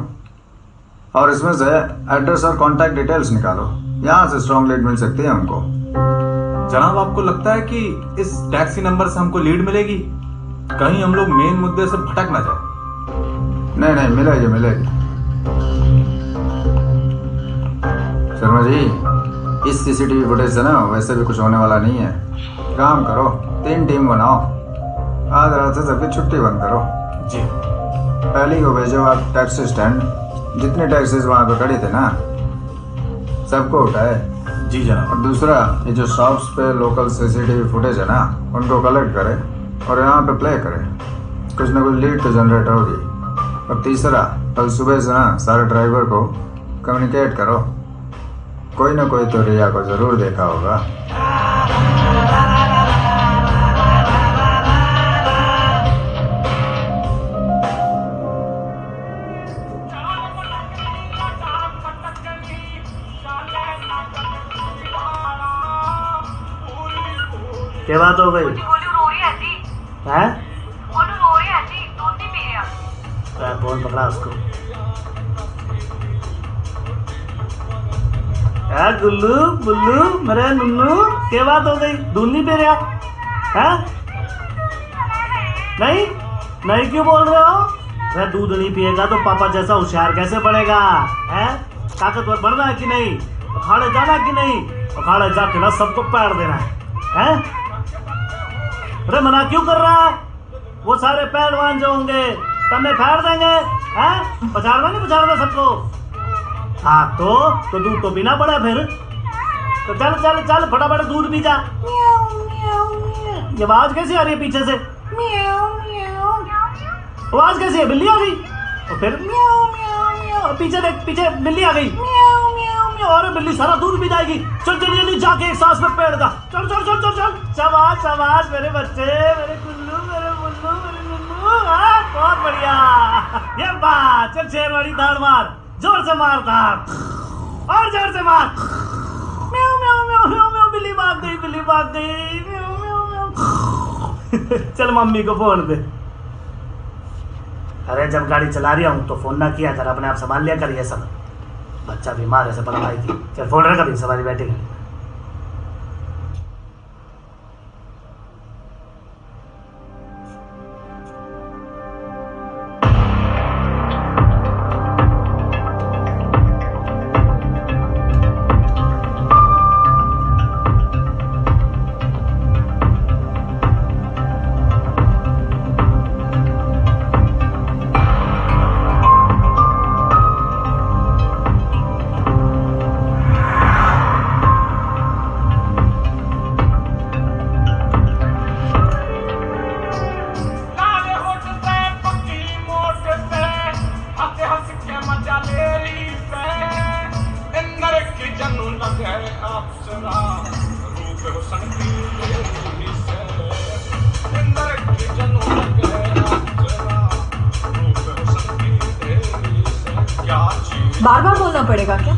Speaker 10: और इसमें से एड्रेस और कॉन्टैक्ट डिटेल्स निकालो। यहाँ से स्ट्रॉन्ग लीड मिल सकती है हमको।
Speaker 14: जनाब, आपको लगता है कि इस टैक्सी नंबर से हमको लीड मिलेगी? कहीं हम लोग मेन मुद्दे से भटक ना जाए।
Speaker 10: नहीं मिलेगी। शर्मा जी, इस सीसीटीवी फुटेज से ना वैसे भी कुछ होने वाला नहीं है। काम करो, 3 टीम बनाओ, आज रात से सबकी छुट्टी बंद करो।
Speaker 14: जी।
Speaker 10: पहली को भेजो आप टैक्सी स्टैंड, जितने टैक्सीज वहाँ पे खड़ी थे ना सबको उठाए।
Speaker 14: जी जनाब।
Speaker 10: और दूसरा, ये जो शॉप्स पे लोकल सीसीटीवी फुटेज है ना उनको कलेक्ट करे और यहाँ पे प्ले करे, कुछ ना कुछ लीड तो जनरेट होगी। और तीसरा, कल सुबह से ना सारे ड्राइवर को कम्युनिकेट करो, कोई ना कोई तो रिया को जरूर देखा होगा।
Speaker 15: क्या बात हो गई?
Speaker 11: गोलू रो रही है जी।
Speaker 15: हैं?
Speaker 11: गोलू रो रही है जी, दूध नहीं पी रहा।
Speaker 15: फोन पकड़ा उसको। गुल्लू बुल्लू मेरे नुन्नू, क्या बात हो गई? दूध नहीं पी रहा? हैं? नहीं नहीं क्यों बोल रहे हो? अरे दूध नहीं पिएगा तो पापा जैसा होशियार कैसे बनेगा? है ताकतवर बनना है कि नहीं? अखाड़े जाना कि नहीं? अखाड़े जाके ना सबको पैर देना है? अरे मना क्यों कर रहा है? वो सारे पहलवान जो होंगे तब फाड़ देंगे, हैं? पछाड़ना नहीं पछाड़ना सबको। हाँ तो दूध तो पीना पड़ा फिर। तो चल चल चल फटाफट दूध पी जा। ये आवाज कैसी आ रही है पीछे से? आवाज कैसी है? बिल्ली आ गई? और फिर पीछे देख, पीछे बिल्ली आ गई। अरे बिल्ली सारा दूध पी जाएगी। चल चल जल्दी जाके एक सांस में पेड़ दा। चल चल चल चल चल। शाबाश शाबाश मेरे बच्चे, मेरे कुल्लू, मेरे मुल्लू, मेरे नुन्नू। बहुत बढ़िया। ये बात। चल शेरवानी दाड़ मार, जोर से मार दाड़, और जोर से मार। म्याऊ म्याऊ म्याऊ म्याऊ म्याऊ। बिल्ली भाग गई, बिल्ली भाग गई। म्याऊ म्याऊ म्याऊ। चल मम्मी को फोन दे। अरे जब गाड़ी चला रही हूँ तो फोन ना किया कर, अपने आप संभाल लिया कर ये सब। बच्चा बीमार है, से बड़ा भाई की। चल फोन रख, अभी सवारी बैठेगी।
Speaker 7: बार बार बोलना पड़ेगा क्या?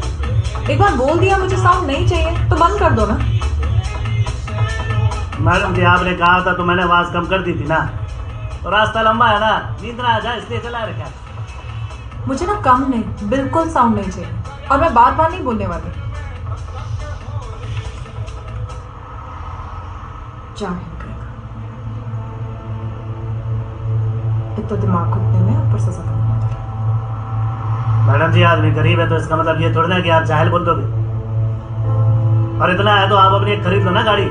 Speaker 7: एक बार बोल दिया मुझे साउंड नहीं चाहिए तो बंद कर दो ना।
Speaker 15: मैडम जी आपने कहा था तो मैंने आवाज कम कर दी थी ना। तो रास्ता लंबा है ना, नींद ना आ जाए इसलिए चला रखा।
Speaker 7: मुझे ना कम नहीं, बिल्कुल साउंड नहीं चाहिए, और मैं बार बार नहीं बोलने वाली। इतना दिमाग घुटने में ऊपर से सजा।
Speaker 15: मैडम जी आदमी गरीब है तो इसका मतलब ये थोड़ी ना कि आप जाहिल बोल दोगे। और इतना है तो आप अपनी एक खरीद लो ना गाड़ी,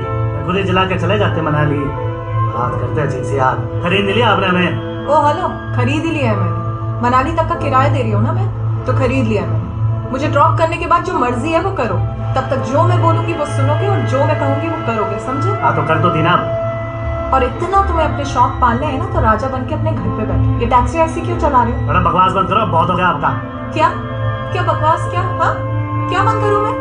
Speaker 15: खुद ही चला के चले जाते मनाली। बात करते हैं जी से आप। खरीद लिया आपने हमें?
Speaker 7: ओ हेलो, खरीद ही लिया है मैंने। मनाली तक का किराया दे रही हूँ ना मैं, तो खरीद लिया मैंने। मुझे ड्रॉप करने के बाद जो मर्जी है वो करो, तब तक जो मैं बोलूंगी वो सुनोगे और जो मैं कहूंगी वो करोगे, समझे?
Speaker 15: हाँ तो कर दो दीना।
Speaker 7: और इतना तुम्हें अपने शौक पालने हैं ना तो राजा बन के अपने घर पे बैठो। ये टैक्सी ऐसी क्यों चला रहे हो?
Speaker 15: बड़ा बकवास बंद करो, बहुत हो गया आपका।
Speaker 7: क्या क्या बकवास? क्या हाँ क्या बंद करूं मैं?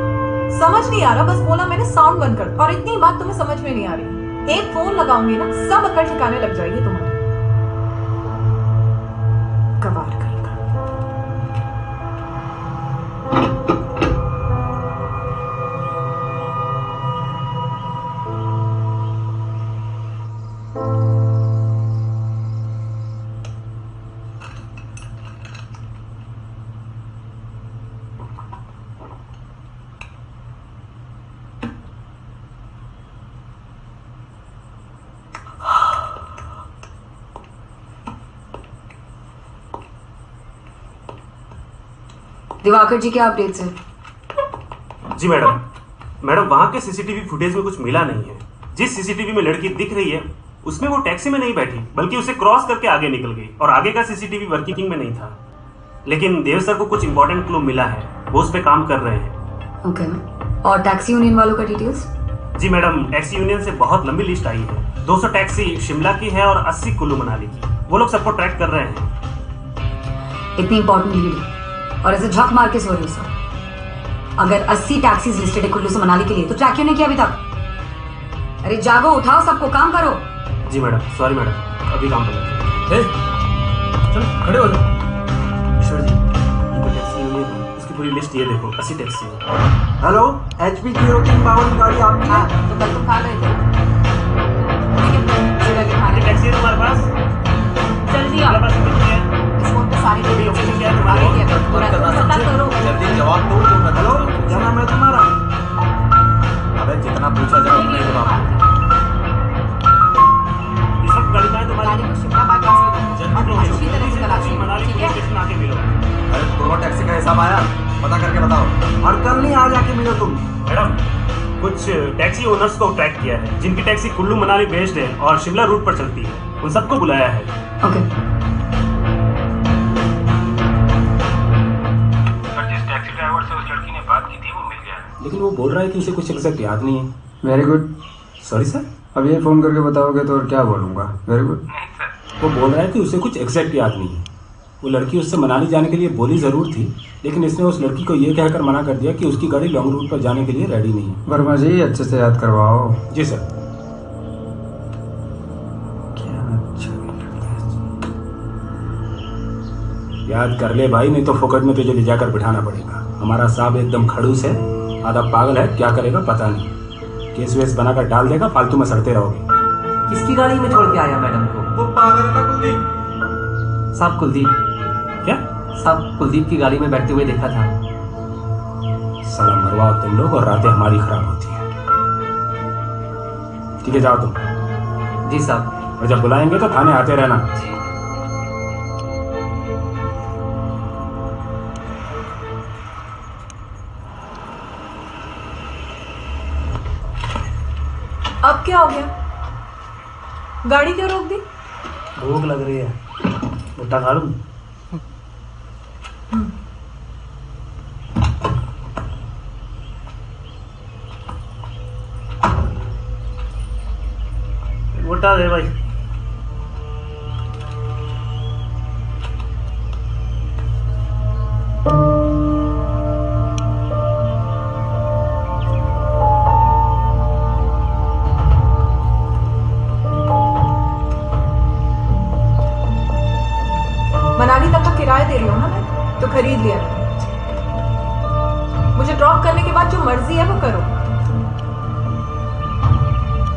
Speaker 7: समझ नहीं आ रहा, बस बोला मैंने साउंड बंद कर। और इतनी बात तुम्हें समझ में नहीं आ रही। एक फोन लगाऊंगी ना सब अकल ठिकाने लग जाएगी तुम्हारी। कबार कहीं
Speaker 6: दिवाकर जी क्या अपडेट्स है?
Speaker 13: जी मैडम वहां के सीसीटीवी फुटेज में कुछ मिला नहीं है। जिस सीसीटीवी में लड़की दिख रही है उसमें वो टैक्सी में नहीं बैठी, बल्कि उसे क्रॉस करके आगे निकल गई, और आगे का सीसीटीवी वर्किंग में नहीं था। लेकिन देव सर को कुछ इंपॉर्टेंट क्लू मिला है, वो उस पर काम कर रहे हैं।
Speaker 6: ओके। और टैक्सी यूनियन वालों का डिटेल्स?
Speaker 13: जी मैडम, टैक्सी यूनियन से बहुत लंबी लिस्ट आई है। 200 टैक्सी शिमला की है और 80 कुल्लू मनाली की। वो लोग सबको ट्रैक कर रहे हैं।
Speaker 6: इतनी इंपॉर्टेंट लीड है और ऐसे झक मार के सो रही हो। अगर 80 टैक्सीज लिस्टेड है कुल्लू से मनाली के लिए तो ट्रैक क्यों नहीं किया अभी तक? अरे जागो, उठाओ, सबको काम करो।
Speaker 13: जी मैडम, सॉरी मैडम, अभी काम कर लेते हैं।
Speaker 12: चल खड़े हो जाओ।
Speaker 13: ईश्वर जी, ये टैक्सी यूनियन है, उसकी पूरी लिस्ट ये देखो, 80 टैक्सी है।
Speaker 18: हेलो, HP 03 पावर की गाड़ी आपकी है?
Speaker 6: तो कल तुम खा गए थे।
Speaker 15: टैक्सी है तुम्हारे पास?
Speaker 6: जल्दी आओ। इस फोन पे सारी
Speaker 15: लोकेशन क्या है तुम्हारी?
Speaker 14: जल्दी जवाब दो।
Speaker 18: हेलो, क्या नाम है तुम्हारा?
Speaker 14: अबे जितना पूछा जाए उतना ही जवाब।
Speaker 15: इस वक्त गाड़ी कहाँ है तुम्हारी?
Speaker 6: गाड़ी को शिमला
Speaker 13: कुछ टैक्सी ओनर्स को ट्रैक किया है जिनकी टैक्सी कुल्लू मनाली बेस्ड है और शिमला रूट पर चलती है। उन सबको बुलाया है।
Speaker 6: ओके।
Speaker 12: सर जिस टैक्सी ड्राइवर से उस लड़की ने बात की थी वो मिल गया है, लेकिन वो बोल रहा है कि उसे कुछ एग्जैक्ट याद नहीं है।
Speaker 10: Very good.
Speaker 12: Sorry sir.
Speaker 10: अब ये फ़ोन करके बताओगे तो और क्या बोलूँगा। Very good.
Speaker 12: नहीं सर, वो बोल रहा है कि उसे कुछ एग्जैक्ट याद नहीं है। वो लड़की उससे मनाली जाने के लिए बोली ज़रूर थी, लेकिन इसने उस लड़की को ये कहकर मना कर दिया कि उसकी गाड़ी लॉन्ग रूट पर जाने के लिए रेडी नहीं है।
Speaker 10: वर्मा जी अच्छे से याद करवाओ।
Speaker 12: जी सर।
Speaker 10: क्या अच्छा
Speaker 12: याद कर ले भाई, नहीं तो फोकट में तुझे ले जाकर बिठाना पड़ेगा। हमारा साहब एकदम खड़ूस है, आधा पागल है, क्या करेगा पता नहीं। केस वेस बनाकर डाल देगा, फालतू में सड़ते रहोगे।
Speaker 17: किसकी गाड़ी में छोड़ के आया मैडम को?
Speaker 14: वो पागल है ना कुलदीप।
Speaker 17: साहब कुलदीप।
Speaker 12: क्या?
Speaker 17: साहब कुलदीप की गाड़ी में बैठते हुए देखा था।
Speaker 12: साला मरवाओ तुम लोग और रातें हमारी खराब होती हैं। ठीक है जाओ तुम।
Speaker 17: जी साहब।
Speaker 12: और जब बुलाएंगे तो थाने आते रहना।
Speaker 7: अब क्या हो गया? गाड़ी क्यों रोक दी?
Speaker 15: भूख लग रही है, भुट्टा खा लूं? भुट्टा दे भाई।
Speaker 7: मनाली तक का किराया दे रही हूँ ना मैं, तो खरीद लिया मैंने। मुझे ड्रॉप करने के बाद जो मर्जी है वो करो।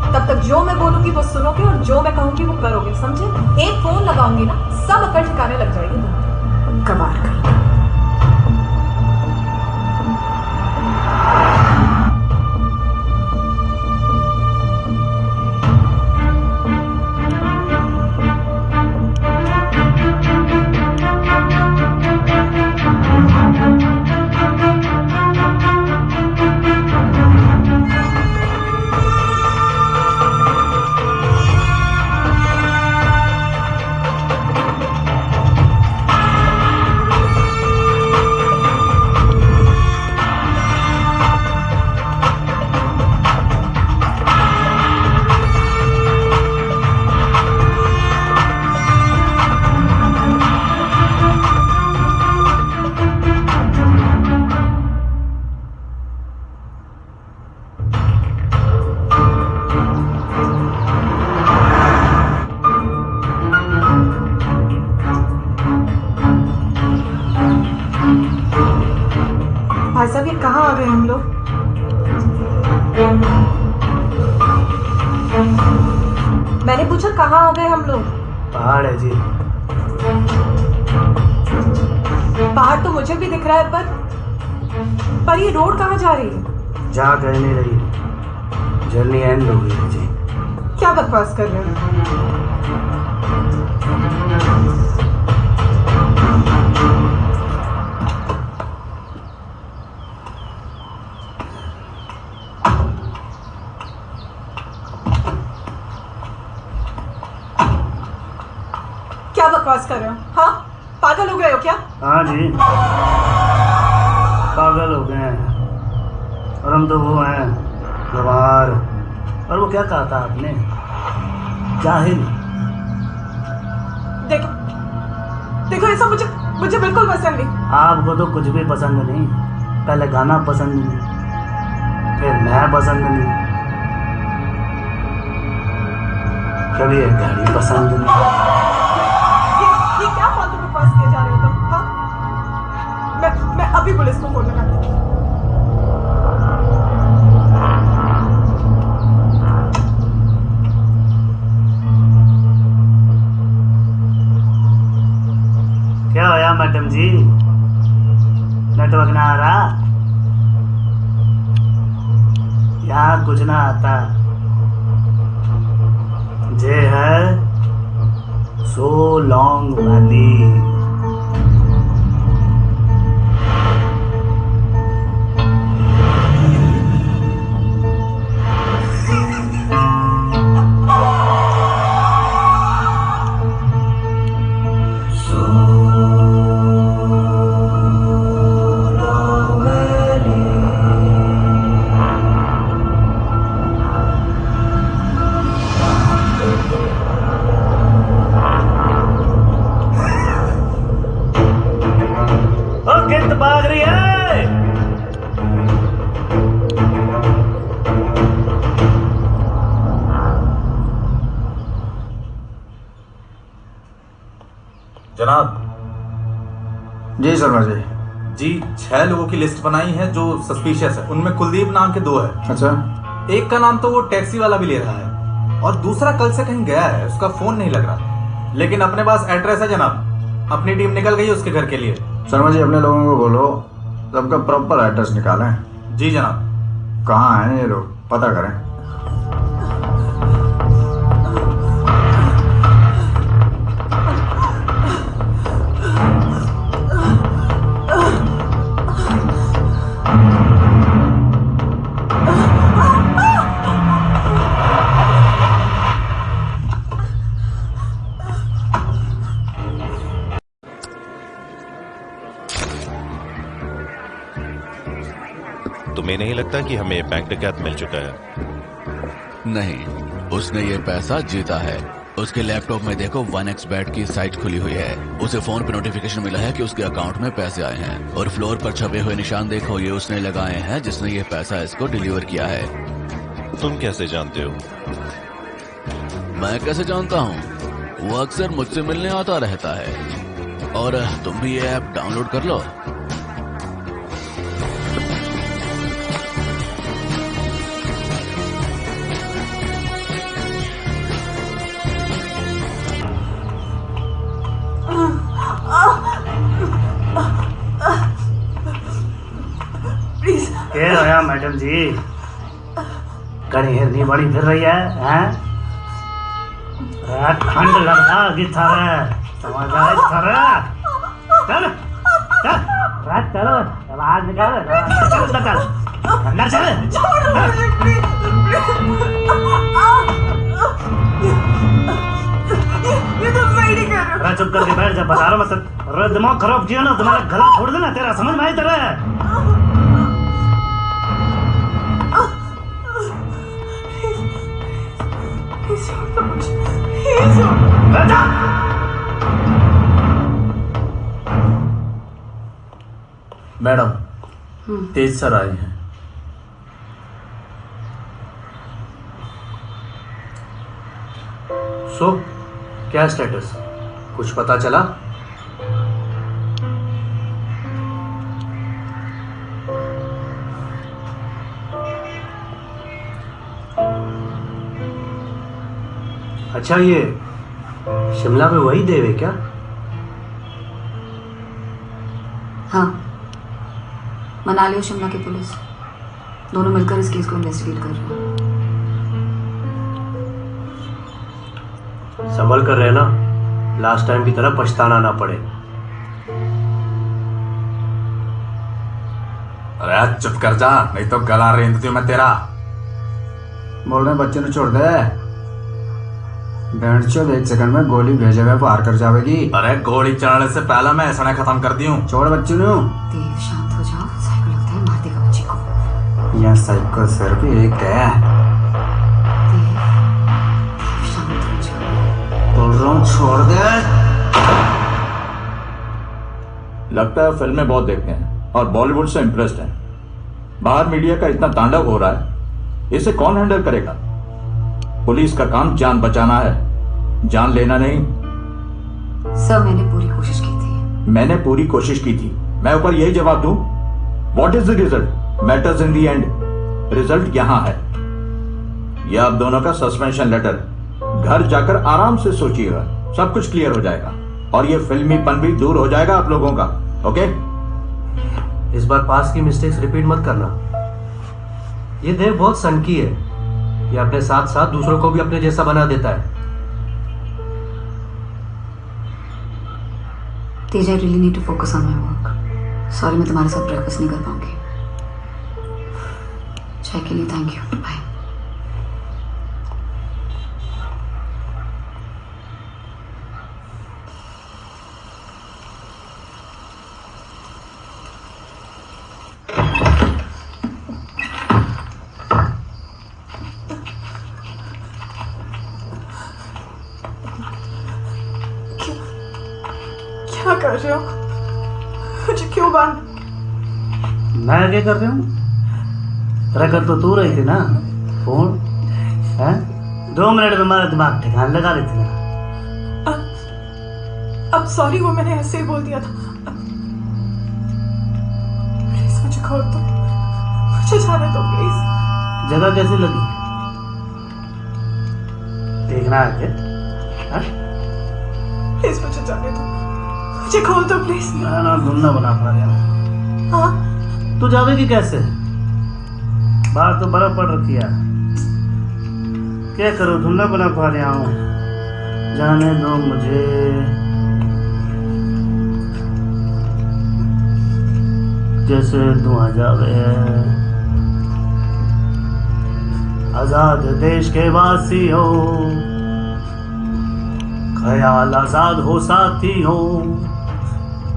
Speaker 7: तब तक जो मैं बोलूंगी वो सुनोगे और जो मैं कहूंगी वो करोगे, समझे? एक फोन लगाऊंगी ना, सब अकड़ ठिकाने लग जाएगी तुम। कबाड़ कर। भाई साहब ये कहाँ आ गए हम लोग? मैंने पूछा कहाँ आ गए हम लोग?
Speaker 15: पहाड़ है जी।
Speaker 7: पहाड़ तो मुझे भी दिख रहा है, पर ये रोड कहाँ जा रही है?
Speaker 15: जा कह नहीं रही, जर्नी एंड हो गई है जी।
Speaker 7: क्या बकवास कर रहे हो? क्या बकवास कर रहे हो? हाँ, पागल हो गए हो क्या?
Speaker 15: हाँ जी, पागल हो गए हैं। और हम तो वो हैं गवार। और वो क्या कहा था आपने? जाहिल।
Speaker 7: देखो देखो, ऐसा मुझे बिल्कुल पसंद नहीं।
Speaker 15: आपको तो कुछ भी पसंद नहीं। पहले गाना पसंद नहीं, फिर मैं पसंद नहीं, कभी एक गाड़ी पसंद नहीं।
Speaker 7: ये क्या फालतू बकवास किए जा रहे हो तुम? हाँ, मैं अभी पुलिस को फोन लगाती हूँ।
Speaker 15: क्या होया मैडम जी, नेटवर्क ना आ रहा? यहाँ कुछ ना आता। जे है सो लॉन्ग वैली।
Speaker 14: जनाब।
Speaker 10: जी शर्मा जी।
Speaker 14: जी 6 लोगों की लिस्ट बनाई है जो सस्पिशियस है। उनमें कुलदीप नाम के 2 है।
Speaker 10: अच्छा।
Speaker 14: एक का नाम तो वो टैक्सी वाला भी ले रहा है और दूसरा कल से कहीं गया है, उसका फोन नहीं लग रहा, लेकिन अपने पास एड्रेस है जनाब। अपनी टीम निकल गई उसके घर के लिए।
Speaker 10: शर्मा जी अपने लोगों को बोलो सबका प्रॉपर एड्रेस निकालें।
Speaker 14: जी जनाब।
Speaker 10: कहाँ हैं ये लोग पता करें।
Speaker 8: तुम्हें नहीं लगता कि हमें बैंक डकैत मिल चुका है?
Speaker 19: नहीं, उसने ये पैसा जीता है। उसके लैपटॉप में देखो 1xbet की साइट खुली हुई है। उसे फोन पे नोटिफिकेशन मिला है कि उसके अकाउंट में पैसे आए हैं और फ्लोर पर छपे हुए निशान देखो, ये उसने लगाए हैं जिसने ये पैसा इसको डिलीवर किया है।
Speaker 8: तुम कैसे जानते हो?
Speaker 19: मैं कैसे जानता हूँ? वो अक्सर मुझसे मिलने आता रहता है। और तुम भी ये ऐप डाउनलोड कर लो।
Speaker 15: क्या होया मैडम जी? कड़ी हिरनी बड़ी फिर रही है, हैं? ठंड लगता कि थारे समझ आए थारे। चल चल रात चलो, आवाज निकाल, निकाल अंदर चल।
Speaker 4: ये तो सही नहीं कर रहा।
Speaker 15: चुप करके बैठ जा, बता रहा मत। अरे दिमाग खराब किया ना, तुम्हारा गला छोड़ देना तेरा, समझ में आई तेरे?
Speaker 5: मैडम तेज सर आए हैं।
Speaker 17: सो क्या स्टेटस, कुछ पता चला? अच्छा, ये शिमला में वही देव है क्या?
Speaker 6: हाँ, मनाली और शिमला की पुलिस दोनों मिलकर इस केस को इन्वेस्टिगेट कर रहे हैं।
Speaker 17: संभल कर रहना, लास्ट टाइम की तरह पछताना ना पड़े।
Speaker 10: अरे चुप कर जा, नहीं तो गला रेंद दूं मैं तेरा। बोल रहे बच्चे ने छोड़ दे। चोद 1 सेकंड में गोली भेजे हुए पार कर जाएगी। अरे गोली चलाने से पहले मैं ऐसा खत्म कर दी हूँ। छोड़ बच्चे नु।
Speaker 6: देव शांत हो जाओ, साइको लगता है मार देगा बच्ची को।
Speaker 10: यहाँ साइको सर भी एक है।
Speaker 6: देव शांत हो जाओ।
Speaker 10: बोल रहा हूँ छोड़ दे।
Speaker 20: लगता है फिल्में बहुत देखते हैं और बॉलीवुड से इंप्रेस्ड हैं। बाहर मीडिया का इतना तांडव हो रहा है, इसे कौन हैंडल करेगा? पुलिस का काम जान बचाना है, जान लेना नहीं।
Speaker 6: सर मैंने पूरी कोशिश की थी।
Speaker 20: मैंने पूरी कोशिश की थी, मैं ऊपर यही जवाब दूं? What is the result? Matters in the end. Result यहां है, यह आप दोनों का सस्पेंशन लेटर। घर जाकर आराम से सोचिएगा, सब कुछ क्लियर हो जाएगा और ये फिल्मीपन भी दूर हो जाएगा आप लोगों का। ओके?
Speaker 17: इस बार पास की मिस्टेक्स रिपीट मत करना। ये देव बहुत सनकी है, ये अपने साथ साथ दूसरों को भी अपने जैसा बना देता है।
Speaker 6: Tej, I really need to focus on my work. Sorry मैं तुम्हारे साथ ब्रेकफास्ट नहीं कर पाऊंगी। चाय के लिए थैंक यू, बाय।
Speaker 7: क्या कर रहे हो? मुझे क्यों बांध?
Speaker 15: मैं क्या कर रही हूँ? तेरा कर तो तू रही थी ना फोन, हैं? 2 मिनट में मेरा दिमाग ठिकाने लगा रही थी ना।
Speaker 7: अब सॉरी, वो मैंने ऐसे ही बोल दिया था। प्लीज मुझे खोल दो, मुझे जाने दो प्लीज।
Speaker 15: जगह कैसी लगी? देखना है क्या?
Speaker 7: प्लीज मुझे जाने दो, मुझे खोल दो प्लीज।
Speaker 15: मैं ना धुंधला बना पा रहा हूँ।
Speaker 7: हाँ?
Speaker 15: तू जावेगी कैसे? बाहर तो बर्फ पड़ रखी है। क्या करूँ, धुंधला बना पा रहा हूँ। जाने दो मुझे। जैसे धुआं जावे है। आजाद देश के वासी हो, ख्याल आजाद हो साथी हो,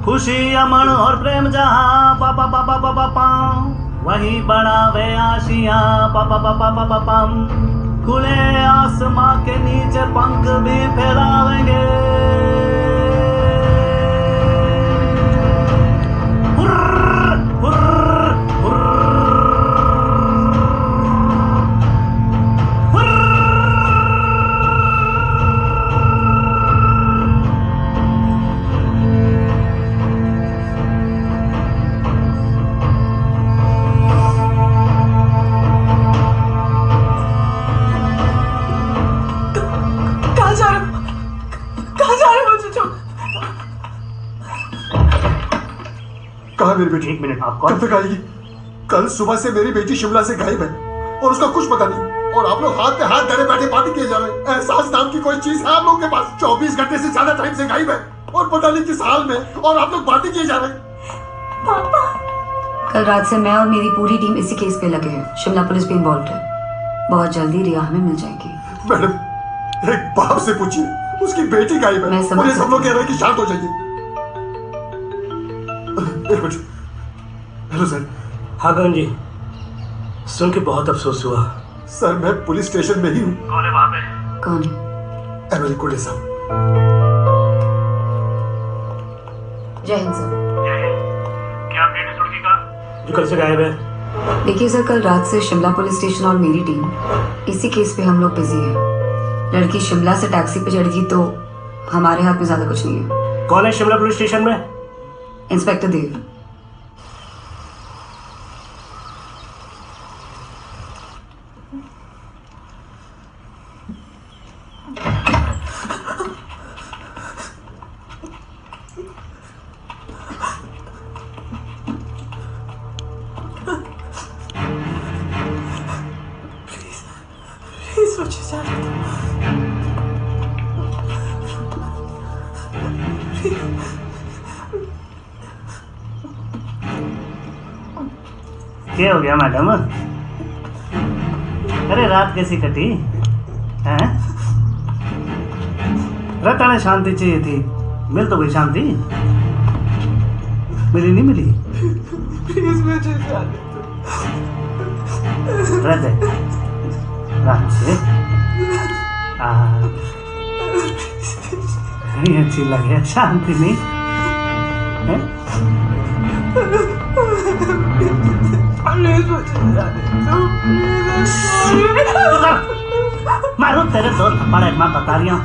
Speaker 15: खुशी अमन और प्रेम जहां पापा पापा पापा पाम, वही बढ़ावे आशियां पापा पापा पापा पाम, खुले आसमां के नीचे पंख भी फैलावेंगे।
Speaker 1: कहाँ मेरी बेटी?
Speaker 15: एक मिनट, आप कौन?
Speaker 1: कब तक आएगी? कल सुबह से मेरी बेटी शिमला से गायब है और उसका कुछ पता नहीं, और आप लोग हाथ पे हाथ धरे बैठे पार्टी किए जा रहे हैं। एहसास नाम की कोई चीज है आप लोगों के पास? 24 घंटे से ज्यादा टाइम से गायब है और पता नहीं किस हाल में, और आप लोग पार्टी किए जा रहे हैं।
Speaker 6: पापा, कल रात से मैं और मेरी पूरी टीम इसी केस पे लगे हैं। शिमला पुलिस भी इन्वॉल्व है। बहुत जल्दी रिया हमें मिल जाएगी।
Speaker 1: मैडम, एक बाप से पूछिए, उसकी बेटी गायब है और ये सब लोग कह रहे हैं कि शांत हो जाइए। एक मिनट। Hello sir.
Speaker 15: हाँ गगन जी, सुन के बहुत अफसोस हुआ।
Speaker 1: सर मैं पुलिस स्टेशन में ही हूँ।
Speaker 15: कौन है वहाँ पे?
Speaker 6: कौन है?
Speaker 1: एमएलए कोले साहब।
Speaker 6: जय हिंद सर।
Speaker 15: क्या अपडेट है लड़की का जो कल से गायब है?
Speaker 6: देखिए सर, कल रात से शिमला पुलिस स्टेशन और मेरी टीम इसी केस पे हम लोग बिजी हैं। लड़की शिमला से टैक्सी पे चढ़ गई तो हमारे हाथ में ज्यादा कुछ नहीं है।
Speaker 15: कौन है शिमला पुलिस स्टेशन में?
Speaker 6: इंस्पेक्टर देव।
Speaker 7: प्लीज मुझे जाने दो।
Speaker 15: क्या हो गया मैडम? अरे रात कैसी कटी हैं? रात ने शांति चाहिए थी, मिल तो गई शांति? मिली नहीं मिली?
Speaker 7: प्लीज मुझे जाने दो।
Speaker 15: रात से नहीं अच्छी लगे, शांति नहीं है? मारू तेरे दो थप्पड़, एक मैं बता रही हूँ।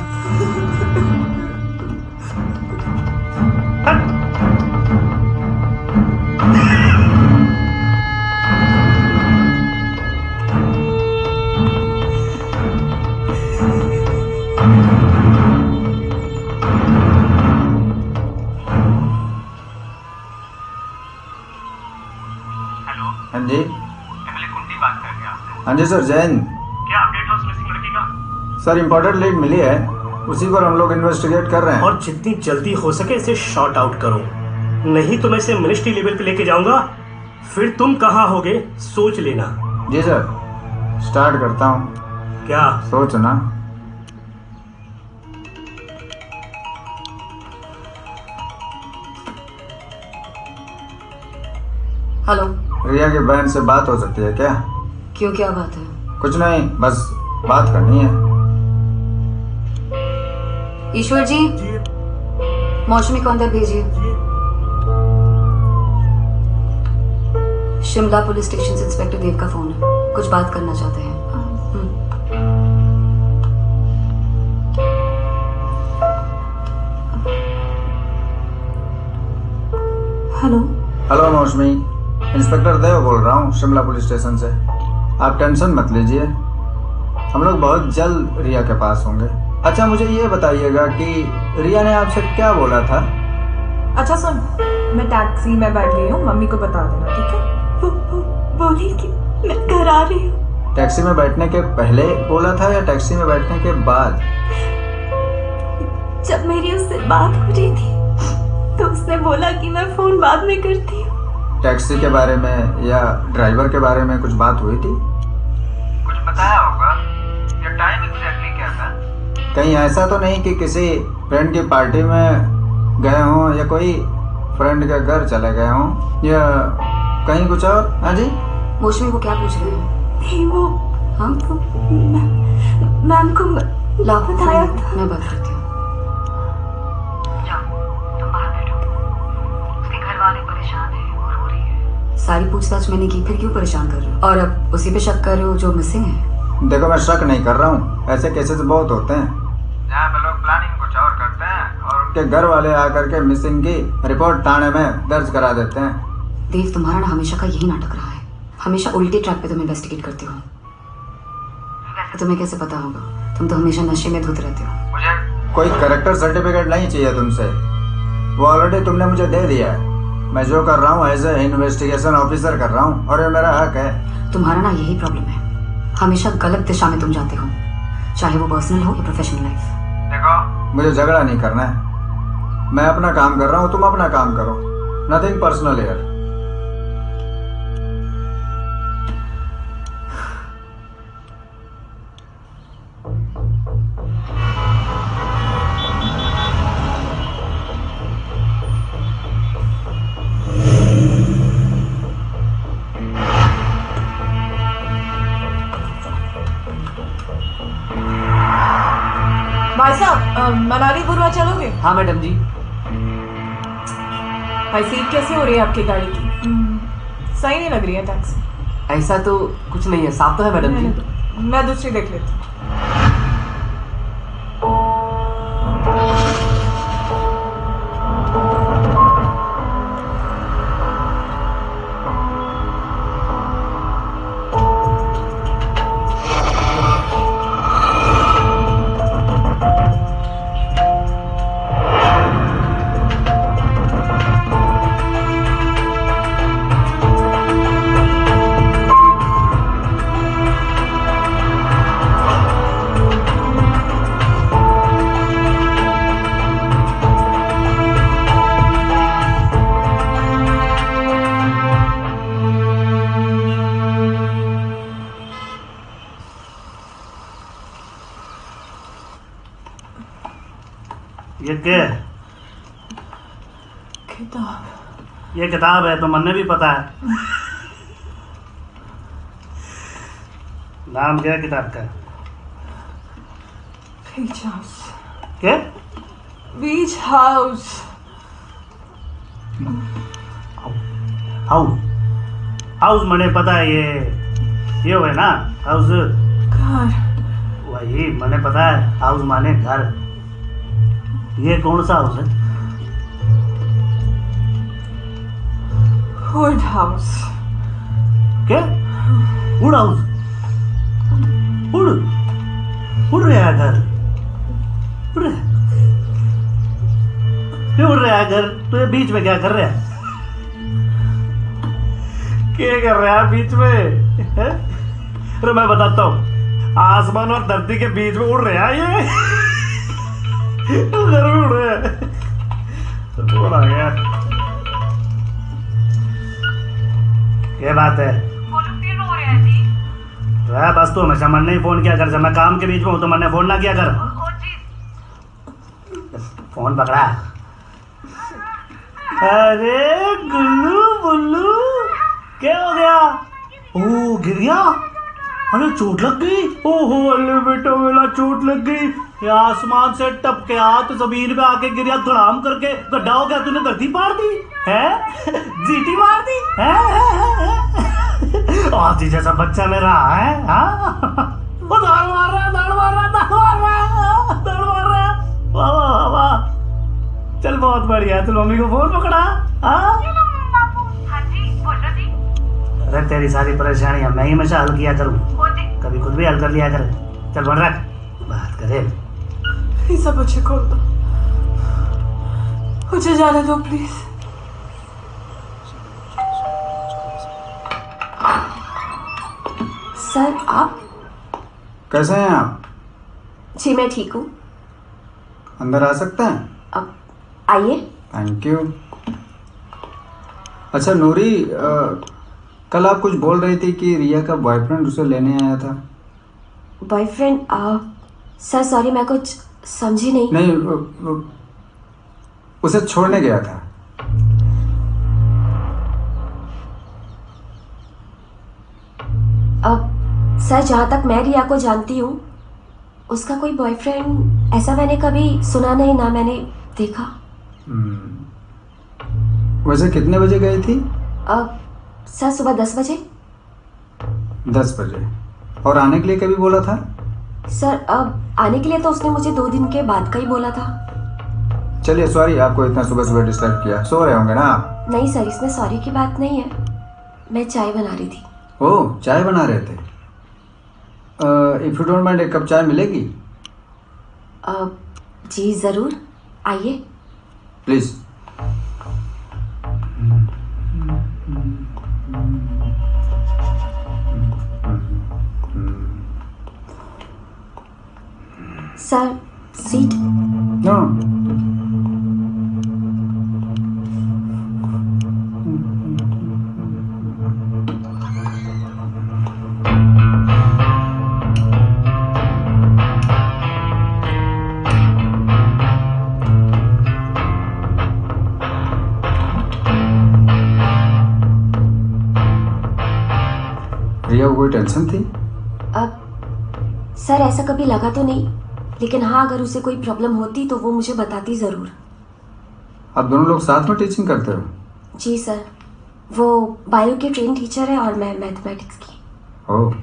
Speaker 10: हाँ जी।
Speaker 13: एमएलए कुंती बात कर रहे हैं।
Speaker 10: हाँ जी सर, जैन।
Speaker 13: क्या अपडेट है उस मिसिंग लड़की का?
Speaker 10: सर इम्पोर्टेंट लीड मिली है, उसी पर हम लोग इन्वेस्टिगेट कर रहे हैं।
Speaker 15: और जितनी जल्दी हो सके इसे शॉर्ट आउट करो, नहीं तो मैं इसे मिनिस्ट्री लेवल पे लेके जाऊंगा, फिर तुम कहाँ होगे सोच लेना।
Speaker 10: जी सर, स्टार्ट करता हूँ।
Speaker 15: क्या
Speaker 10: सोचना।
Speaker 6: हेलो।
Speaker 10: रिया की बहन से बात हो सकती है क्या?
Speaker 6: क्यों, क्या बात है?
Speaker 10: कुछ नहीं, बस बात करनी है।
Speaker 6: ईश्वर जी, मौसमी को अंदर भेजिए। शिमला पुलिस स्टेशन से इंस्पेक्टर देव का फोन है, कुछ बात करना चाहते हैं।
Speaker 10: मौसमी, इंस्पेक्टर देव बोल रहा हूँ शिमला पुलिस स्टेशन से। आप टेंशन मत लीजिए, हम लोग बहुत जल्द रिया के पास होंगे। अच्छा मुझे ये बताइएगा कि रिया ने आपसे क्या बोला था?
Speaker 7: अच्छा सुन, मैं टैक्सी में बैठ गई हूँ, मम्मी को बता देना, ठीक है?
Speaker 4: बोली कि मैं घर आ रही हूँ।
Speaker 10: टैक्सी में बैठने के पहले बोला था या टैक्सी में बैठने के बाद?
Speaker 4: जब मेरी उससे बात हो रही थी तो उसने बोला कि मैं फोन बाद में करती हूँ।
Speaker 10: टैक्सी के बारे में या ड्राइवर के बारे में कुछ बात हुई थी?
Speaker 18: कुछ बताया होगा या टाइम एग्जैक्टली क्या था?
Speaker 10: कहीं ऐसा तो नहीं कि किसी फ्रेंड की पार्टी में गए हों या कोई फ्रेंड के घर चले गए हों या कहीं कुछ और? हाँ जी
Speaker 6: मौसमी को क्या पूछ रहे हैं?
Speaker 4: नहीं वो हमको मैम को बताया था।
Speaker 6: मैं बात करती हूँ। तुम बाहर बैठो, उसके घर वाले परेशान हैं और रो रही है। सारी पूछताछ मैंने की, फिर क्यों परेशान कर रहे हो? और अब उसी पे शक कर रहे हो जो मिसिंग है?
Speaker 10: देखो मैं शक नहीं कर रहा हूँ, ऐसे केसेस बहुत होते हैं
Speaker 18: जहाँ पे लोग प्लानिंग कुछ और करते हैं और
Speaker 10: उनके घर वाले आकर के मिसिंग की रिपोर्ट थाने में दर्ज करा देते हैं।
Speaker 6: देव तुम्हारा ना हमेशा का यही नाटक रहा है, हमेशा उल्टे ट्रैक पे तुम इन्वेस्टिगेट करते हो। वैसे तुम्हें कैसे पता होगा, तुम तो हमेशा नशे में धुत रहते हो।
Speaker 10: मुझे कोई कैरेक्टर सर्टिफिकेट नहीं चाहिए तुमसे, वो ऑलरेडी तुमने मुझे दे दिया है। मैं जो कर रहा हूँ एज ए इन्वेस्टिगेशन ऑफिसर कर रहा हूँ और ये मेरा हक है।
Speaker 6: तुम्हारा ना यही प्रॉब्लम है, हमेशा गलत दिशा में तुम जाते हो, चाहे वो पर्सनल हो या प्रोफेशनल लाइफ।
Speaker 10: देखो मुझे झगड़ा नहीं करना है, मैं अपना काम कर रहा हूँ, तुम अपना काम करो, नथिंग पर्सनल हियर।
Speaker 7: भाई साहब मनाली बुरवा चलोगे?
Speaker 17: हाँ मैडम जी।
Speaker 7: भाई सीट कैसी हो रही है आपकी गाड़ी की? सही नहीं लग रही है टैक्सी।
Speaker 17: ऐसा तो कुछ नहीं है, साफ तो है मैडम जी।
Speaker 7: मैं दूसरी देख लेती हूँ।
Speaker 15: ये क्या है?
Speaker 7: किताब।
Speaker 15: ये किताब है तो मन्ने भी पता है। नाम क्या है किताब का?
Speaker 7: Beach house.
Speaker 15: क्या?
Speaker 7: Beach house.
Speaker 15: हाउस हाउस मने पता है, ये हुए ना हाउस।
Speaker 7: घर।
Speaker 15: वही मने पता है, हाउस माने घर। ये कौन सा हाउस है?
Speaker 7: Wood house.
Speaker 15: क्या? Wood house? वुड उड़ रहा है घर, उड़ रहा है घर। तो ये बीच में क्या कर रहा है? क्या कर रहा है बीच में? अरे मैं बताता हूँ, आसमान और धरती के बीच में उड़ रहा है ये। घर में उड़ रहा है। तो आ गया। क्या बात है? बस तो हमेशा मन नहीं फोन किया कर, जब मैं काम के बीच में हूँ तो मैंने फोन ना किया कर। फोन पकड़ा। अरे गुल्लू बुल्लू क्या हो गया? ओ गिर गया? अरे चोट लग गई? ओहो अल्ले बेटा मेरा चोट लग गई। ये आसमान से टपके हाथ जमीन पे आके गिर, धड़ाम करके गड्ढा हो गया। तूने धरती पार दी है? जीटी मार दी है? हाथी जैसा बच्चा मेरा है। वो दाड़ मार रहा, दाड़ मार रहा, दाड़ मार रहा, दाड़ मार रहा। वाह वाह वाह, चल बहुत बढ़िया। तू मम्मी को फोन पकड़ा? हाँ जी फिर तेरी सारी परेशानियां मैं ही हमेशा हल किया करूं, कभी खुद भी हल कर लिया कर। चल बन रख, बात करे।
Speaker 7: ये सब मुझे खोल दो, मुझे जाने दो प्लीज।
Speaker 11: सर आप
Speaker 10: कैसे हैं आप?
Speaker 11: जी मैं ठीक हूँ।
Speaker 10: अंदर आ सकते हैं?
Speaker 11: अब आइए।
Speaker 10: Thank you. अच्छा नूरी, कल आप कुछ बोल रही थी कि रिया का बॉयफ्रेंड उसे लेने आया था।
Speaker 11: बॉयफ्रेंड? सर सॉरी, मैं कुछ समझी नहीं।
Speaker 10: नहीं, उसे छोड़ने गया था।
Speaker 11: अब सर जहाँ तक मैं रिया को जानती हूँ, उसका कोई बॉयफ्रेंड ऐसा मैंने कभी सुना नहीं, ना मैंने देखा।
Speaker 10: वैसे कितने बजे गई थी?
Speaker 11: सर सुबह 10 बजे।
Speaker 10: 10 बजे। और आने के लिए कभी बोला था?
Speaker 11: सर अब आने के लिए तो उसने मुझे 2 दिन के बाद का ही बोला था।
Speaker 10: चलिए सॉरी आपको इतना सुबह सुबह डिस्टर्ब किया। सो रहे होंगे ना आप?
Speaker 11: नहीं सर, इसमें सॉरी की बात नहीं है, मैं चाय बना रही थी।
Speaker 10: ओह, चाय बना रहे थे। इफ यू डोंट माइंड, एक कप चाय मिलेगी?
Speaker 11: जी ज़रूर, आइए
Speaker 10: प्लीज़।
Speaker 11: Sir seat?
Speaker 10: नो। रिया को कोई टेंशन थी?
Speaker 11: अब सर ऐसा कभी लगा तो नहीं, लेकिन हाँ अगर उसे कोई प्रॉब्लम होती तो वो मुझे बताती ज़रूर।
Speaker 10: आप दोनों लोग साथ में टीचिंग करते हो?
Speaker 11: जी सर, वो बायो के ट्रेन टीचर है और मैं मैथमेटिक्स की।
Speaker 10: ओह,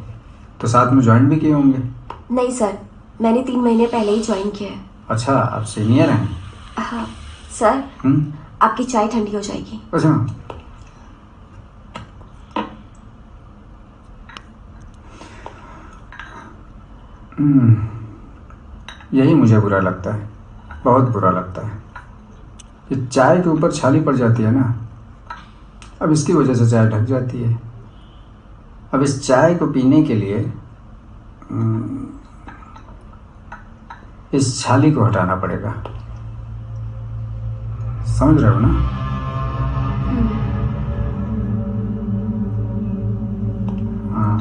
Speaker 10: तो साथ में ज्वाइन भी किए होंगे?
Speaker 11: नहीं सर, मैंने 3 महीने पहले ही ज्वाइन किया है।
Speaker 10: अच्छा, आप सीनियर हैं?
Speaker 11: हाँ सर। आपकी चाय ठंडी हो जाएगी।
Speaker 10: अच्छा। यही मुझे बुरा लगता है, बहुत बुरा लगता है। ये चाय के ऊपर छाली पड़ जाती है ना, अब इसकी वजह से चाय ढक जाती है। अब इस चाय को पीने के लिए इस छाली को हटाना पड़ेगा। समझ रहे हो ना? हाँ।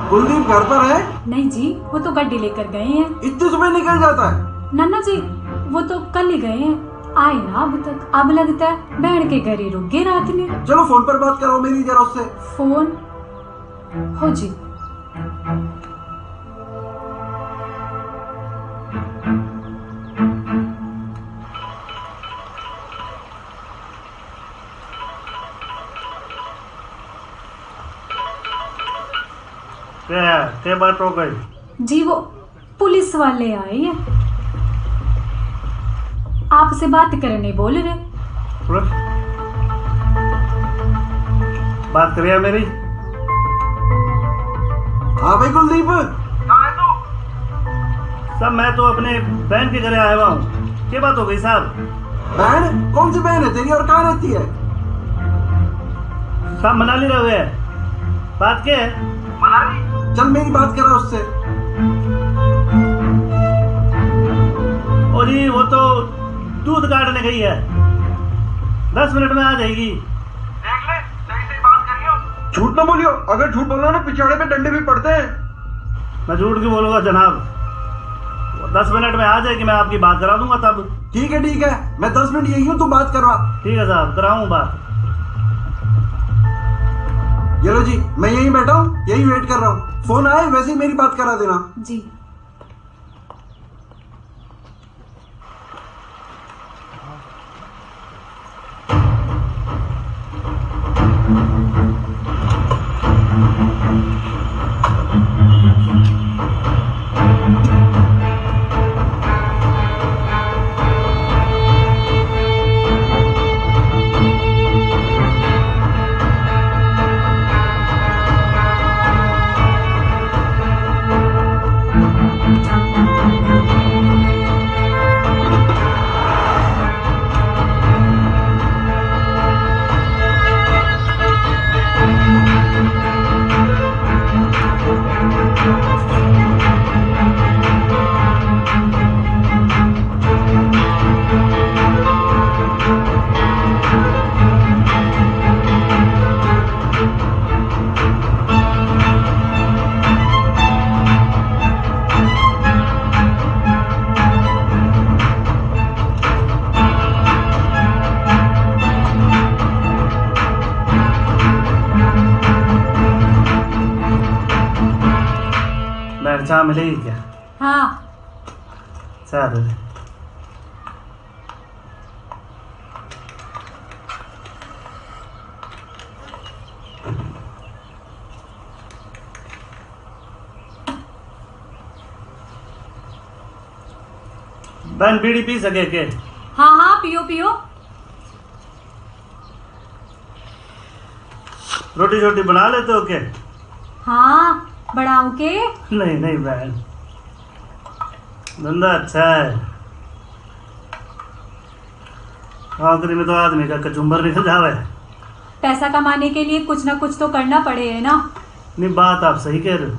Speaker 21: कुलदीप घर पर है?
Speaker 22: नहीं जी, वो तो गाड़ी लेकर गए हैं।
Speaker 21: इतने सुबह निकल जाता है?
Speaker 22: नाना जी वो तो कल ही गए हैं, आए ना अब तक। अब लगता है बहन के घर ही रुक गए रात में।
Speaker 21: चलो फोन पर बात कराओ मेरी जरा उससे।
Speaker 22: फोन हो जी।
Speaker 15: क्या बात हो गई?
Speaker 22: जी वो पुलिस वाले आए हैं, आपसे बात करने बोल रहे।
Speaker 15: बात करिए मेरी।
Speaker 21: हाँ भाई कुलदीप,
Speaker 15: सब मैं तो अपने बहन के घर आया हुआ हूँ। क्या बात हो गई साहब?
Speaker 21: बहन? कौन सी बहन है तेरी और कहाँ रहती है?
Speaker 15: सब मनाली रहे हुए हैं। बात क्या है?
Speaker 21: मनाली? चल मेरी बात करा उससे।
Speaker 15: और ये वो तो दूध काटने गई है, 10 मिनट में आ जाएगी।
Speaker 21: देख ले, सही सही बात करियो। झूठ ना बोलियो, अगर झूठ बोलो ना पिछाड़े पे डंडे भी पड़ते हैं।
Speaker 15: मैं झूठ क्यों बोलूंगा जनाब, 10 मिनट में आ जाए कि मैं आपकी बात करा दूंगा तब।
Speaker 2: ठीक है मैं 10 मिनट यही हूँ, तू बात करवा।
Speaker 15: ठीक है साहब, कराऊं बात।
Speaker 2: ये लो जी, मैं यहीं बैठा हूँ, यही वेट कर रहा हूँ। फोन आए वैसे ही मेरी बात करा देना।
Speaker 22: जी।
Speaker 15: चाय मिलेगी क्या?
Speaker 22: हाँ।
Speaker 15: चाय दे। बहन बीड़ी पी सके के?
Speaker 22: हाँ हाँ पियो पियो।
Speaker 15: रोटी छोटी बना लेते हो क्या?
Speaker 22: हाँ बढ़ाऊं के?
Speaker 15: नहीं नहीं बहन, धंधा अच्छा है। आखिरी में तो आदमी का कचुम्बर निकल जावे।
Speaker 22: पैसा कमाने के लिए कुछ ना कुछ तो करना पड़े है ना।
Speaker 15: नहीं, बात आप सही कह रहे हो,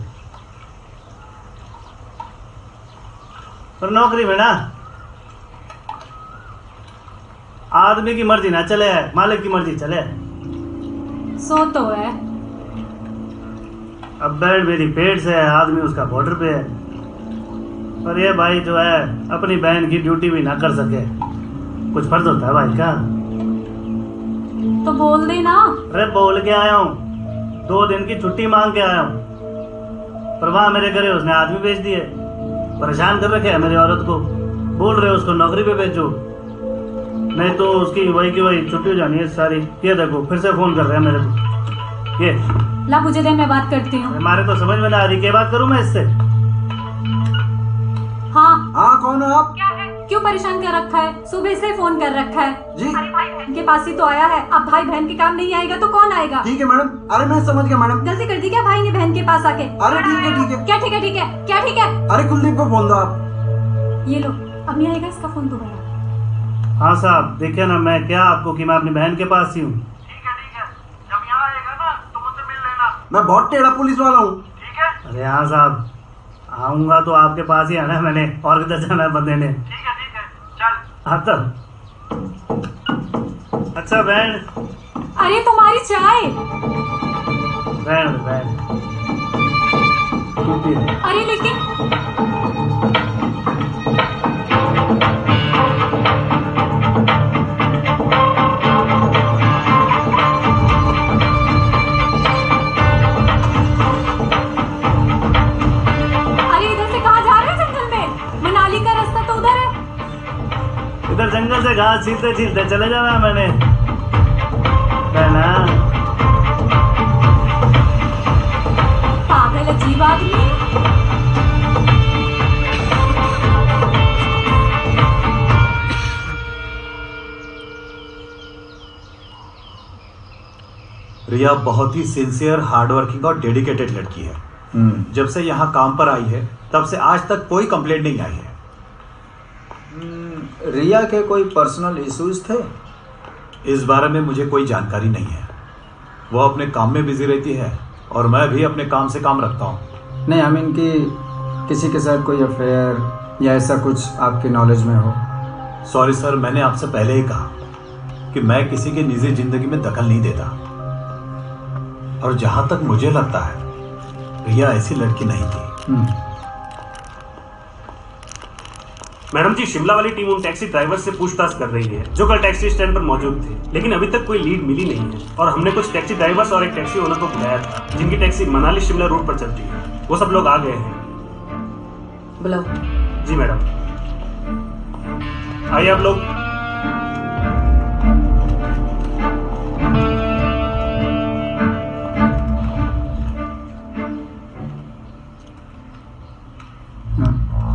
Speaker 15: पर नौकरी में ना आदमी की मर्जी ना चले, मालिक की मर्जी चले।
Speaker 22: सो तो है।
Speaker 15: अब बैठ मेरी पेट से है, आदमी उसका बॉर्डर पे है। पर ये भाई जो है अपनी बहन की ड्यूटी भी ना कर सके, कुछ फर्ज होता है भाई का।
Speaker 22: तो बोल दे ना।
Speaker 15: अरे बोल के आया हूँ, 2 दिन की छुट्टी मांग के आया हूँ, पर वहां मेरे घरे उसने आदमी भेज दिए। परेशान कर रखे है मेरी औरत को। बोल रहे उसको नौकरी पे भेजो, नहीं तो उसकी वही की वही छुट्टी हो जानी है सारी। ये देखो फिर से फोन कर रहे हैं मेरे को। ये
Speaker 22: ला मुझे दे, मैं बात करती हूँ।
Speaker 15: हमारे तो समझ में ना आ रही, क्या बात करूँ मैं इससे?
Speaker 22: हाँ
Speaker 2: कौन हो आप?
Speaker 22: क्यों परेशान कर रखा है? सुबह से फोन कर रखा है
Speaker 2: जी।
Speaker 22: अरे भाई बहन के पास ही तो आया है, अब भाई बहन के काम नहीं आएगा तो कौन आएगा?
Speaker 2: ठीक है मैडम। अरे मैं समझ गया मैडम।
Speaker 22: गलती कर दी क्या भाई ने बहन के पास आके?
Speaker 2: अरे ठीक है।
Speaker 22: क्या ठीक है ठीक है क्या ठीक है?
Speaker 2: अरे कुलदीप को फोन दो आप।
Speaker 22: ये लो, अब नहीं आएगा इसका फोन दोबारा।
Speaker 15: हाँ साहब, देखिए ना मैं क्या आपको कि मैं अपनी बहन के पास ही हूँ।
Speaker 2: मैं बहुत टेढ़ा पुलिस वाला हूँ।
Speaker 15: अरे हाँ साहब, आऊंगा तो आपके पास ही आना, मैंने और किधर जाना है बंदे ने। चल आता। अच्छा बहन।
Speaker 22: अरे तुम्हारी चाय।
Speaker 15: बहन बहन।
Speaker 22: अरे लेकिन
Speaker 15: इधर जंगल से घास छीलते छीलते चले जाना है मैंने।
Speaker 22: पागल अजीब आदमी।
Speaker 9: रिया बहुत ही सिंसियर, हार्डवर्किंग और डेडिकेटेड लड़की है। जब से यहाँ काम पर आई है तब से आज तक कोई कंप्लेंट नहीं आई है।
Speaker 10: रिया के कोई पर्सनल इश्यूज थे?
Speaker 9: इस बारे में मुझे कोई जानकारी नहीं है। वो अपने काम में बिजी रहती है और मैं भी अपने काम से काम रखता हूँ।
Speaker 10: नहीं, आई मीन कि किसी के साथ कोई अफेयर या ऐसा कुछ आपकी नॉलेज में हो?
Speaker 9: सॉरी सर, मैंने आपसे पहले ही कहा कि मैं किसी की निजी जिंदगी में दखल नहीं देता। और जहां तक मुझे लगता है रिया ऐसी लड़की नहीं थी।
Speaker 13: मैडम जी, शिमला वाली टीम उन टैक्सी ड्राइवर से पूछताछ कर रही है जो कल टैक्सी स्टैंड पर मौजूद थे, लेकिन अभी तक कोई लीड मिली नहीं है। और हमने कुछ टैक्सी ड्राइवर्स और एक टैक्सी ओनर को बुलाया था जिनकी टैक्सी मनाली शिमला रूट पर चलती है। वो सब लोग आ गए हैं।
Speaker 6: बुलाओ।
Speaker 13: जी मैडम। आइए आप लोग।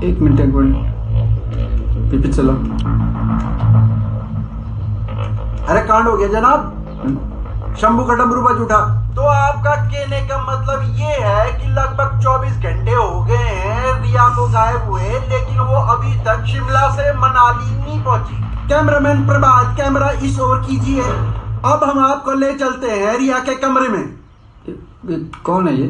Speaker 10: एक मिनट पीछे चलो।
Speaker 2: अरे कांड हो गया जनाब, शंभू का डमरू बज उठा। तो आपका कहने का मतलब ये है कि लगभग 24 घंटे हो गए हैं रिया को गायब हुए, लेकिन वो अभी तक शिमला से मनाली नहीं पहुंची। कैमरामैन प्रभात, कैमरा इस ओर कीजिए। अब हम आपको ले चलते हैं रिया के कमरे में।
Speaker 10: कौन है ये?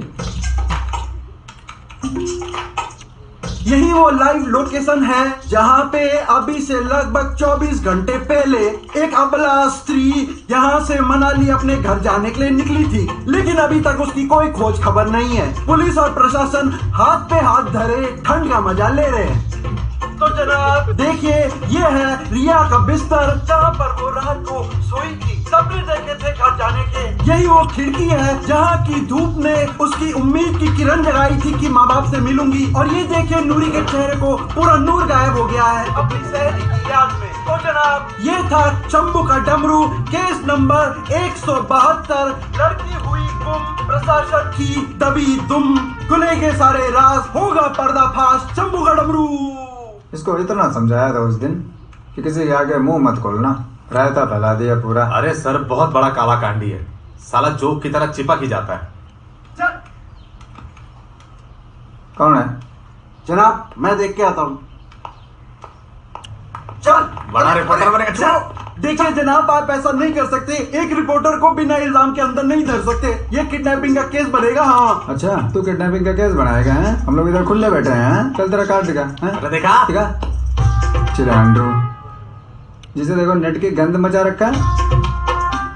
Speaker 2: यही वो लाइव लोकेशन है जहां पे अभी से लगभग 24 घंटे पहले एक अबला स्त्री यहां से मनाली अपने घर जाने के लिए निकली थी, लेकिन अभी तक उसकी कोई खोज खबर नहीं है। पुलिस और प्रशासन हाथ पे हाथ धरे ठंड का मजा ले रहे हैं। तो जनाब देखिए, ये है रिया का बिस्तर जहाँ पर वो रात को सोई थी। सपने देखे थे घर जाने के। यही वो खिड़की है जहाँ की धूप ने उसकी उम्मीद की किरण जगाई थी कि माँ बाप से मिलूंगी। और ये देखिए, नूरी के चेहरे को पूरा नूर गायब हो गया है अपनी सहेली की याद में। तो जनाब ये था शंभू का डमरू, केस नंबर 172। लड़की हुई गुम, प्रशासन की दबी दुम, खुलेंगे सारे राज, होगा पर्दाफाश। शंभू का डमरू।
Speaker 10: इसको इतना समझाया था उस दिन कि किसी के आगे मुंह मत खोलना, रायता फैला दिया पूरा।
Speaker 14: अरे सर, बहुत बड़ा काला कांडी है, साला जोक की तरह चिपक ही जाता है।
Speaker 10: कौन है?
Speaker 2: जनाब मैं देख के आता हूँ। चल
Speaker 14: बड़ा रिपोर्टर बनेगा।
Speaker 2: देखिए जनाब, आप ऐसा नहीं कर सकते। एक रिपोर्टर को बिना इल्जाम के अंदर नहीं धर सकते। ये किडनैपिंग का केस बनेगा। हाँ
Speaker 10: अच्छा, तू किडनैपिंग का केस बनाएगा? हैं हम लोग इधर खुले बैठे हैं। चल तेरा कार्ड दिखा।
Speaker 14: देखा
Speaker 10: चिरांडू, जिसे देखो नेट की गंद मचा रखा है।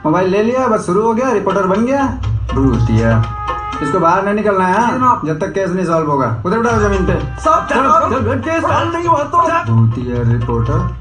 Speaker 10: मोबाइल ले लिया, बस शुरू हो गया, रिपोर्टर बन गया। भूतिया, इसको बाहर नहीं निकलना है जब तक केस नहीं सॉल्व होगा। उधर बैठो जमीन पे।
Speaker 2: सब केस सॉल्व नहीं हुआ तो
Speaker 10: भूतिया रिपोर्टर।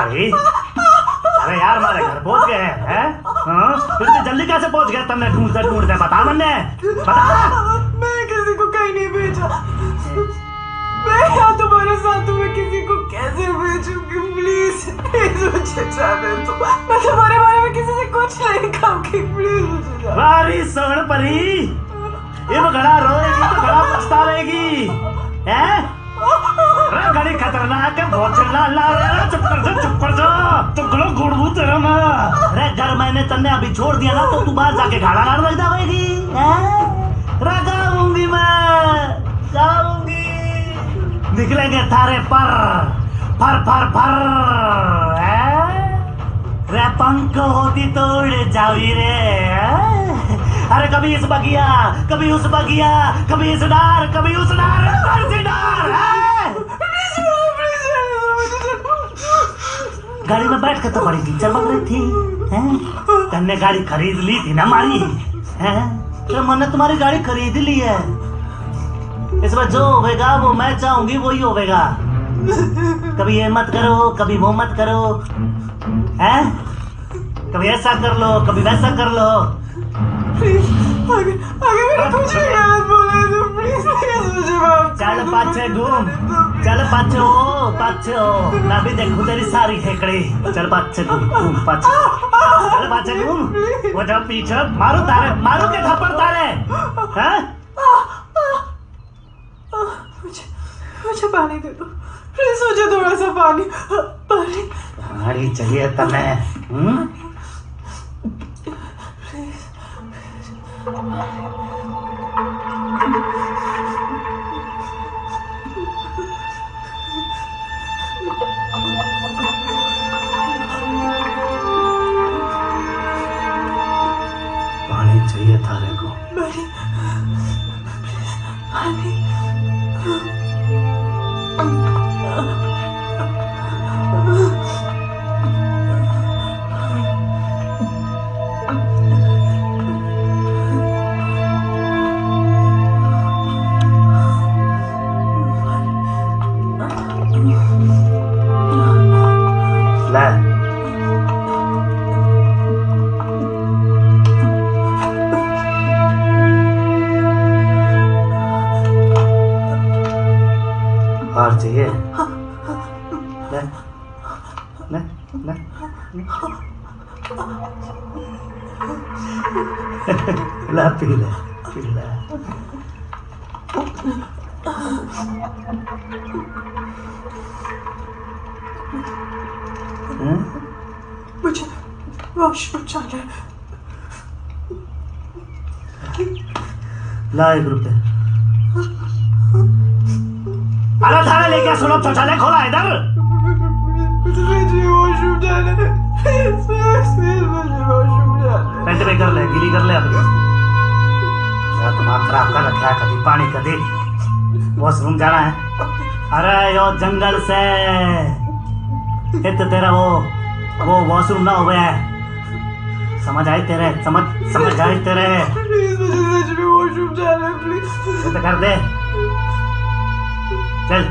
Speaker 15: अरे यार, हमारे घर पहुंच गए हैं। फिर तो जल्दी कैसे पहुंच गया? तुमने ढूंढते ढूंढते बता मन्ने, बता।
Speaker 7: मैं किसी को कहीं नहीं भेजा। मैं यहाँ तुम्हारे साथ हूँ, मैं किसी को कैसे भेजूंगी? प्लीज मुझे जाने दो। मैं तुम्हारे बारे में किसी से कुछ नहीं कहूँगी। प्लीज मुझे जाने दो।
Speaker 15: वारी सोन परी, ये बड़ा रोएगी तो बड़ा पछतावेगी। हैं? घड़ी खतरनाक है, बहुत चिल्ला ला रहा है। चुप कर जा। तुम लोग गुड़बू तेरा मैं। अरे घर मैंने तन्ने अभी छोड़ दिया ना, तो तू बाहर जाके गाड़ा गाड़ लग जाएगी। जाऊंगी मैं, जाऊंगी। निकलेंगे थारे पर रे पंख होती तो उड़ जावी रे। अरे कभी इस बगिया, कभी उस बगिया, कभी इस डार, कभी उस डार, गाड़ी में बैठ के तो बड़ी टीचर बन रही थी। हैं? तन्ने गाड़ी खरीद ली थी ना हमारी। हैं? तो मैंने तुम्हारी गाड़ी खरीद ली है। इसमें जो होगा वो मैं चाहूंगी वही होगा। कभी ये मत करो, कभी वो मत करो। हैं? कभी ऐसा कर लो, कभी वैसा कर लो।
Speaker 7: अगर कुछ याद बोले तो प्लीज मुझे माफ।
Speaker 15: चल पाछे घूम, चल पाछे हो ना भी देखो तेरी सारी हेकड़ी। चल पाछे घूम पाछे, चल पाछे घूम। वो जब पीछे मारो तारे, मारो के थप्पड़ तारे। हैं?
Speaker 7: मुझे पानी दे दो प्लीज, मुझे थोड़ा सा पानी पानी
Speaker 15: पानी चाहिए तुम्हें? पानी चाहिए थारे को? और चाहिए? ले ले ले ला पी ले पी ले।
Speaker 7: मुझे वॉशरूम जाना है।
Speaker 15: ला 1 रुपये। अरे थाने लेके सुनो, शौचालय खोला है इधर।
Speaker 7: वॉशरूम जाना है,
Speaker 15: पेंट में कर ले, गीली कर ले अपनी। दिमाग खराब कर रखा है, कभी पानी कभी वॉशरूम जाना है। अरे यो जंगल से तो तेरा वो वॉशरूम ना हो गया है, समझ आई तेरे? समझ आई तेरे?
Speaker 7: प्लीज मुझे सच में वॉशरूम जाना है, प्लीज।
Speaker 15: तो कर दे, चल।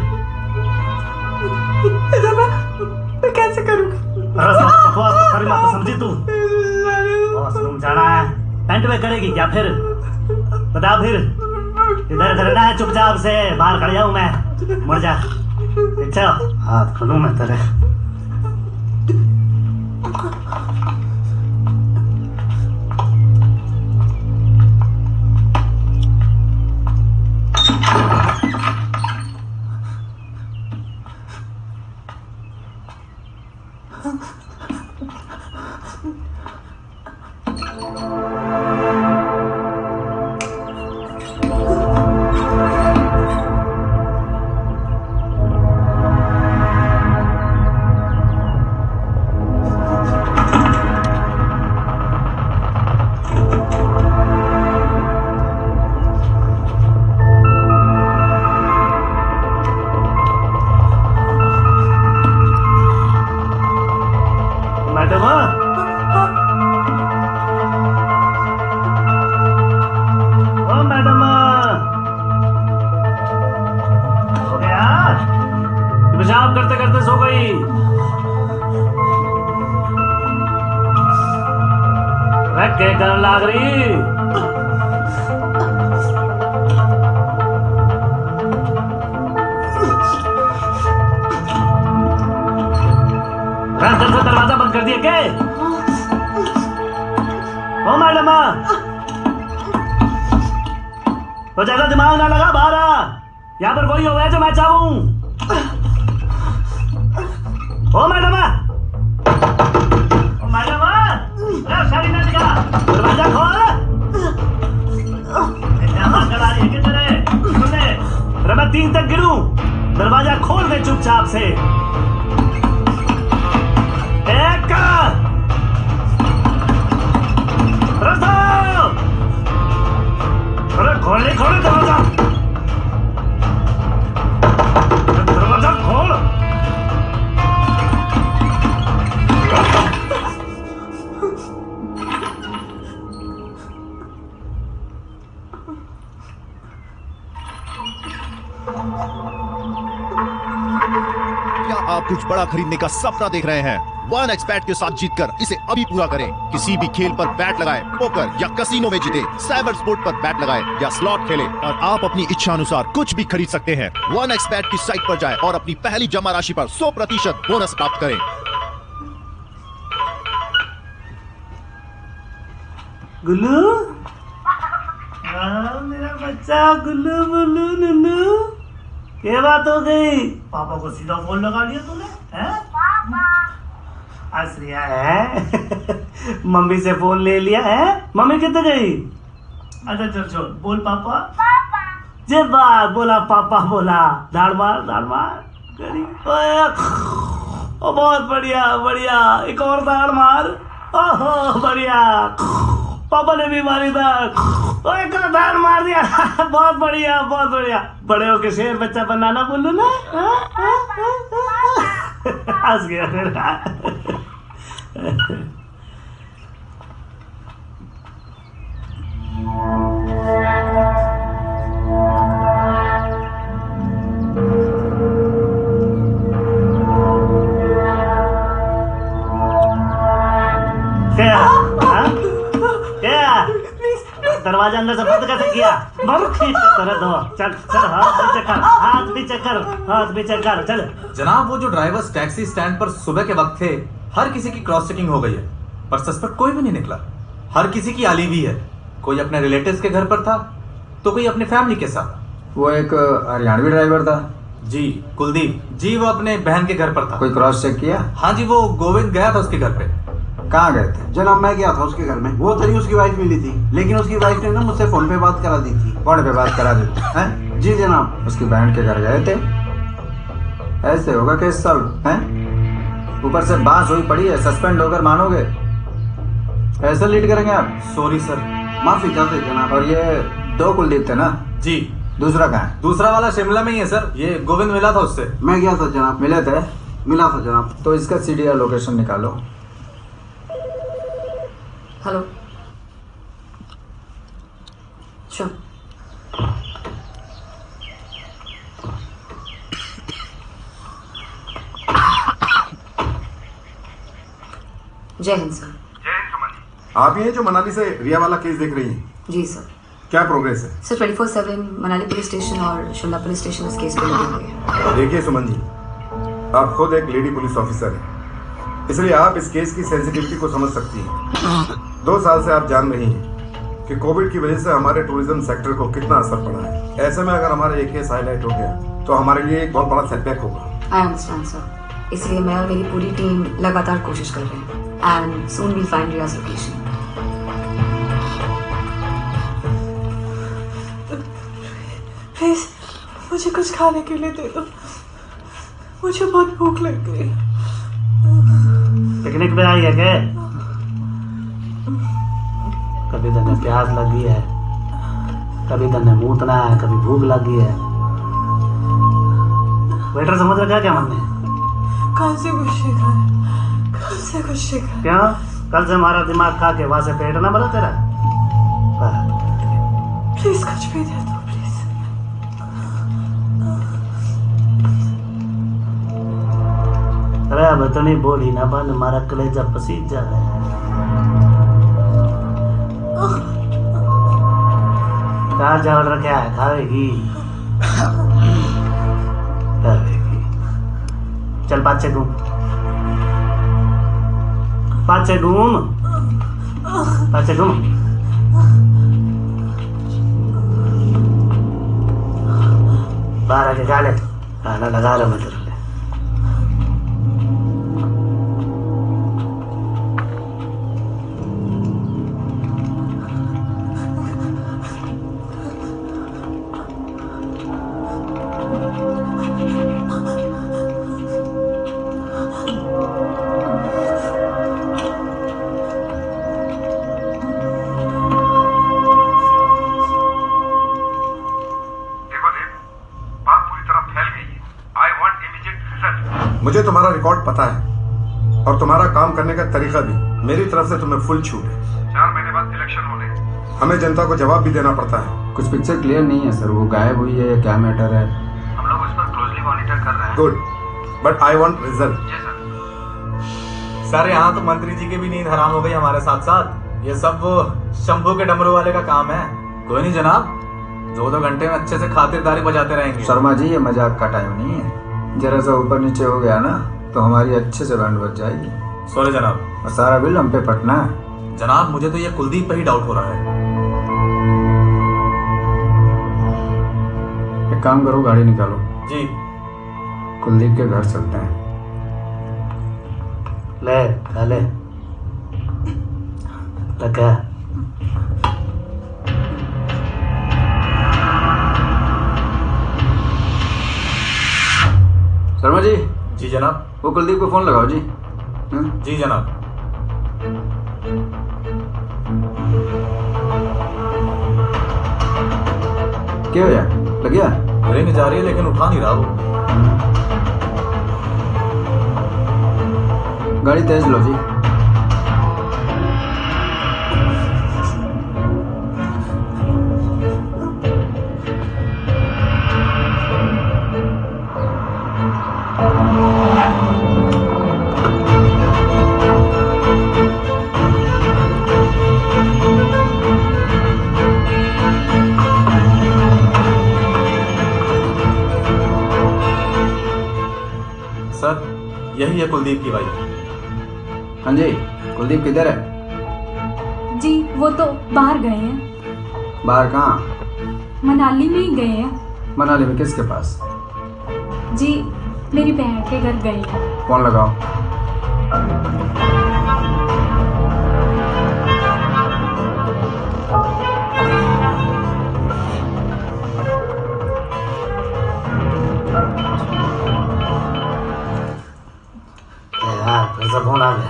Speaker 7: मैं कैसे करूँगी?
Speaker 15: अरे मत समझी तू, वॉशरूम जाना है, पेंट में करेगी क्या फिर? बता फिर, इधर करना है चुपचाप से, बाहर खड़ जाऊं मैं, मर जा। अच्छा हाथ खोलूं मैं तेरे? लाग रही दरवाजा बंद कर दिया क्या? ओ मैडम, तो ज्यादा दिमाग ना लगा, बाहर आ। यहाँ पर वही हो गया जो मैं चाहूं। ओ मैडम, दरवाजा खोल। मैं 3 तक गिरूं, दरवाजा खोल दे चुपचाप से। 1, 2, अरे खोल दरवाजा, दरवाजा खोल।
Speaker 3: क्या आप कुछ बड़ा खरीदने का सपना देख रहे हैं? 1xBet के साथ जीतकर इसे अभी पूरा करें। किसी भी खेल पर बैट लगाएं, पोकर या कसिनो में जीते, साइबर स्पोर्ट पर बैट लगाएं या स्लॉट खेलें और आप अपनी इच्छा अनुसार कुछ भी खरीद सकते हैं। 1xBet की साइट पर जाएं और अपनी पहली जमा राशि पर 100% बोनस प्राप्त करें।
Speaker 15: गुल्लू, मेरा बच्चा गुल्लू बुल्लू नुन्नू, क्या बात हो गई? पापा को सीधा फोन लगा लिया तूने? हैं? आश्रिया है मम्मी से फोन ले लिया है। मम्मी कितने गई? अच्छा चल छोड़, बोल पापा। जे बात बोला पापा बोला, दाढ़ मार ओ बहुत बढ़िया बढ़िया, एक और दाढ़ मार। ओहो बढ़िया, पापा ने भी मारी दाढ़। एक और दाढ़ मार दिया बहुत बढ़िया बहुत बढ़िया। बड़े होके शेर बच्चा बनाना बोलू ना। हंस गया फिर। दरवाजा अंदर से बंद कैसे किया? चल चल, हाथ पीछे कर चल।
Speaker 14: जनाब वो जो ड्राइवर्स टैक्सी स्टैंड पर सुबह के वक्त थे, हर किसी की क्रॉस चेकिंग हो गई है, पर सस्पेक्ट कोई भी नहीं निकला। हर किसी की आलिवी है, कोई अपने रिलेटिव्स के घर पर था तो कोई अपनी फैमिली के साथ।
Speaker 10: वो एक हरियाणवी ड्राइवर था
Speaker 14: जी, कुलदीप जी, वो अपने बहन के घर पर था।
Speaker 10: कोई क्रॉस चेक किया?
Speaker 14: हाँ जी, वो गोविंद गया था उसके घर पे।
Speaker 10: कहाँ गए थे?
Speaker 2: जनाब मैं गया था उसके घर में, वो तरी उसकी वाइफ मिली थी, लेकिन उसकी वाइफ ने ना मुझसे फोन पे बात करा दी थी।
Speaker 10: फोन पे बात करा दी
Speaker 2: हैं? जी जनाब।
Speaker 10: उसकी बहन के घर गए थे? ऐसे होगा केस सॉल्व हैं? ऊपर से बांस हुई पड़ी है, सस्पेंड होकर मानोगे? ऐसे लीड करेंगे आप?
Speaker 14: सॉरी सर,
Speaker 2: माफी चाहते जनाब।
Speaker 10: और ये 2 कुलदीप थे ना?
Speaker 14: जी।
Speaker 10: दूसरा कहाँ है?
Speaker 14: दूसरा वाला शिमला में ही है सर, ये गोविंद मिला था उससे।
Speaker 2: मैं गया था जनाब।
Speaker 10: मिले थे?
Speaker 2: मिला था जनाब।
Speaker 10: तो इसका सीडीआर लोकेशन निकालो।
Speaker 6: Hello sure. जय हिंद सर।
Speaker 1: आप ये जो मनाली से रिया वाला केस देख रही हैं?
Speaker 6: जी सर।
Speaker 1: क्या प्रोग्रेस है?
Speaker 6: सर 24/7 मनाली पुलिस स्टेशन और शिमला पुलिस स्टेशन इस केस पे लगे हुए हैं।
Speaker 1: देखिए सुमन जी, आप खुद एक लेडी पुलिस ऑफिसर हैं, इसलिए आप इस केस की सेंसिटिविटी को समझ सकती हैं। 2 साल से आप जान रही हैं कि कोविड की वजह से हमारे टूरिज्म सेक्टर को कितना असर पड़ा है। ऐसे में अगर हमारा ये केस हाईलाइट हो गया तो हमारे लिए एक बहुत बड़ा सेटबैक होगा।
Speaker 6: आई अंडरस्टैंड सर, इसलिए मैं और मेरी पूरी टीम लगातार कोशिश कर रहे हैं and soon we find Riyaz location.
Speaker 7: Please मुझे कुछ खाने के लिए दे दो, मुझे बहुत भूख लग गई।
Speaker 15: पिकनिक पे आई है क्या? कभी तने प्यास लगी है, कभी तने मूतना है, कभी भूख लगी है। वेटर समझ रखा क्या मन में?
Speaker 7: कल से कुछ सीखा है, कल से कुछ सीखा।
Speaker 15: क्यों? कल से हमारा दिमाग खा के वहां से पेट ना भरा तेरा?
Speaker 7: प्लीज कुछ भी दे दो प्लीज।
Speaker 15: अरे अब इतनी बॉडी ना बन, हमारा कलेजा पसीज जा रहा है। क्या चावल रखा है? खाएगी खाएगी। चल पाछे घूम, पाछे घूम, पाछे घूम। बाहर आके खा ले, खाना लगा रहा मैं तेरे।
Speaker 1: मुझे तुम्हारा रिकॉर्ड पता है और तुम्हारा काम करने का तरीका भी। मेरी तरफ से तुम्हें फुल छूट है।
Speaker 21: 4 महीने बाद इलेक्शन होने,
Speaker 1: हमें जनता को जवाब भी देना पड़ता है।
Speaker 10: कुछ पिक्चर क्लियर नहीं है सर, वो गायब हुई है, क्या मैटर है?
Speaker 21: हम लोग उस पर क्लोजली मॉनिटर कर रहे हैं।
Speaker 1: Good, but I want result.
Speaker 21: जी सर।
Speaker 14: सर यहाँ तो मंत्री जी की भी नींद हराम हो गई हमारे साथ साथ। ये सब वो शंभू के डमरू वाले का काम है। कोई नहीं जनाब, 2-2 घंटे में अच्छे से खातिरदारी बजाते रहेंगे।
Speaker 10: शर्मा जी ये मजाक का टाइम नहीं है, जरा सा ऊपर नीचे हो गया ना तो हमारी अच्छे से बैंड बज जाएगी।
Speaker 14: सॉरी जनाब।
Speaker 10: और सारा बिल हम पे फटना है।
Speaker 14: जनाब मुझे तो ये कुलदीप पे ही डाउट हो रहा है।
Speaker 10: एक काम करो, गाड़ी निकालो।
Speaker 14: जी।
Speaker 10: कुलदीप के घर चलते हैं।
Speaker 15: ले ले लगा।
Speaker 10: शर्मा जी।
Speaker 14: जी जनाब।
Speaker 10: वो कुलदीप को फोन लगाओ जी।
Speaker 14: जी जनाब।
Speaker 10: क्या होया? लग गया?
Speaker 14: रिंग जा रही है लेकिन उठा नहीं रहा वो।
Speaker 10: गाड़ी तेज लो जी।
Speaker 14: सर यही है कुलदीप की वाइफ।
Speaker 10: हाँ जी, कुलदीप किधर है?
Speaker 22: जी वो तो बाहर गए हैं।
Speaker 10: बाहर कहाँ?
Speaker 22: मनाली में ही गए हैं।
Speaker 10: मनाली में किसके पास?
Speaker 22: जी मेरी बहन के घर गए हैं।
Speaker 10: फोन लगाओ।
Speaker 15: फिर से फोन आ गया।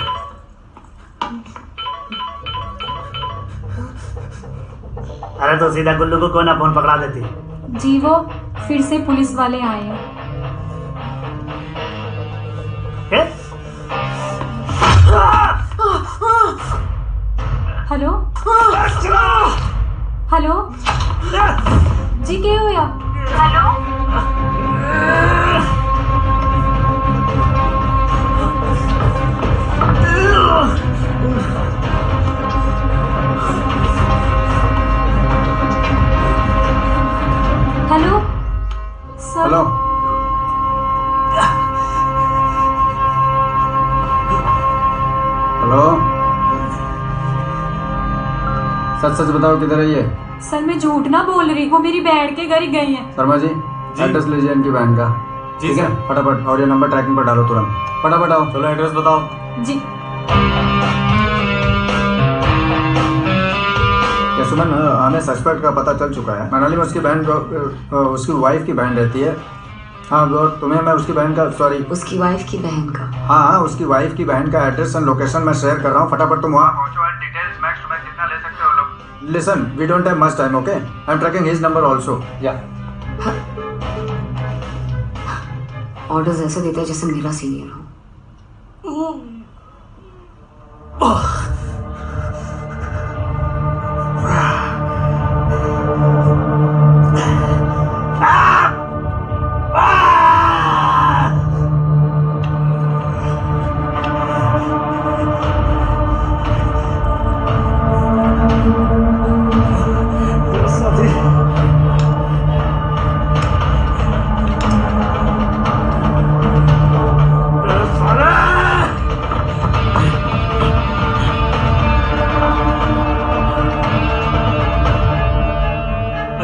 Speaker 15: अरे तो सीधा गुल्लू को क्यों ना फोन पकड़ा देती।
Speaker 22: जी वो फिर से पुलिस वाले आए हैं। हेलो हेलो जी क्या हुआ? Hello hello sir.
Speaker 10: Hello hello सच सच बताओ किधर है ये?
Speaker 22: सर मैं झूठ ना बोल रही हूँ, मेरी बहन के घर ही गई हैं।
Speaker 10: शर्मा जी एड्रेस लीजिए इनकी बहन का। ठीक है फटाफट, और ये नंबर ट्रैकिंग पर डालो तुरंत। फटाफट आओ।
Speaker 14: चलो एड्रेस बताओ।
Speaker 22: जी
Speaker 10: सुमन, हमें सस्पेक्ट का पता चल चुका है। मनाली में उसकी बहन को, उसकी वाइफ की बहन रहती है। हाँ और तुम्हें मैं उसकी बहन का, सॉरी
Speaker 6: उसकी वाइफ की बहन का।
Speaker 10: हाँ उसकी वाइफ की बहन का एड्रेस एंड लोकेशन मैं शेयर कर रहा हूँ। फटाफट तुम वहाँ
Speaker 18: पहुंचो and details max to max कितना ले सकते हो लोग?
Speaker 10: Listen, we don't have much time, okay? I am tracking his number also. या
Speaker 6: ऑर्डर्स ऐसे देता है जैसे मेरा सीनियर हो।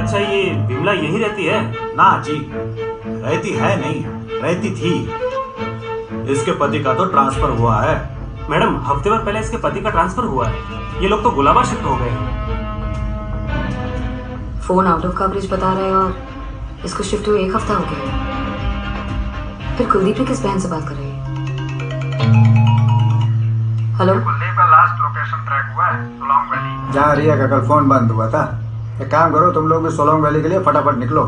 Speaker 13: अच्छा ये विमला यही रहती है?
Speaker 9: ना जी, रहती है नहीं, रहती थी। इसके पति का तो ट्रांसफर हुआ है।
Speaker 13: मैडम हफ्ते भर पहले इसके पति का ट्रांसफर हुआ है। ये लोग तो गुलाबा शिफ्ट हो गए।
Speaker 6: फोन आउट ऑफ कवरेज बता रहे हैं और इसको शिफ्ट हुए 1 हफ्ता हो गया। फिर कुलदीप ने किस बहन से बात कर रही है? हेलो
Speaker 18: कुलदीप का लास्ट लोकेशन ट्रैक हुआ है सोलोंग वैली।
Speaker 10: जहाँ रिया का कल फोन बंद हुआ था। एक काम करो तुम लोग भी सोलोंग वैली के लिए फटाफट निकलो।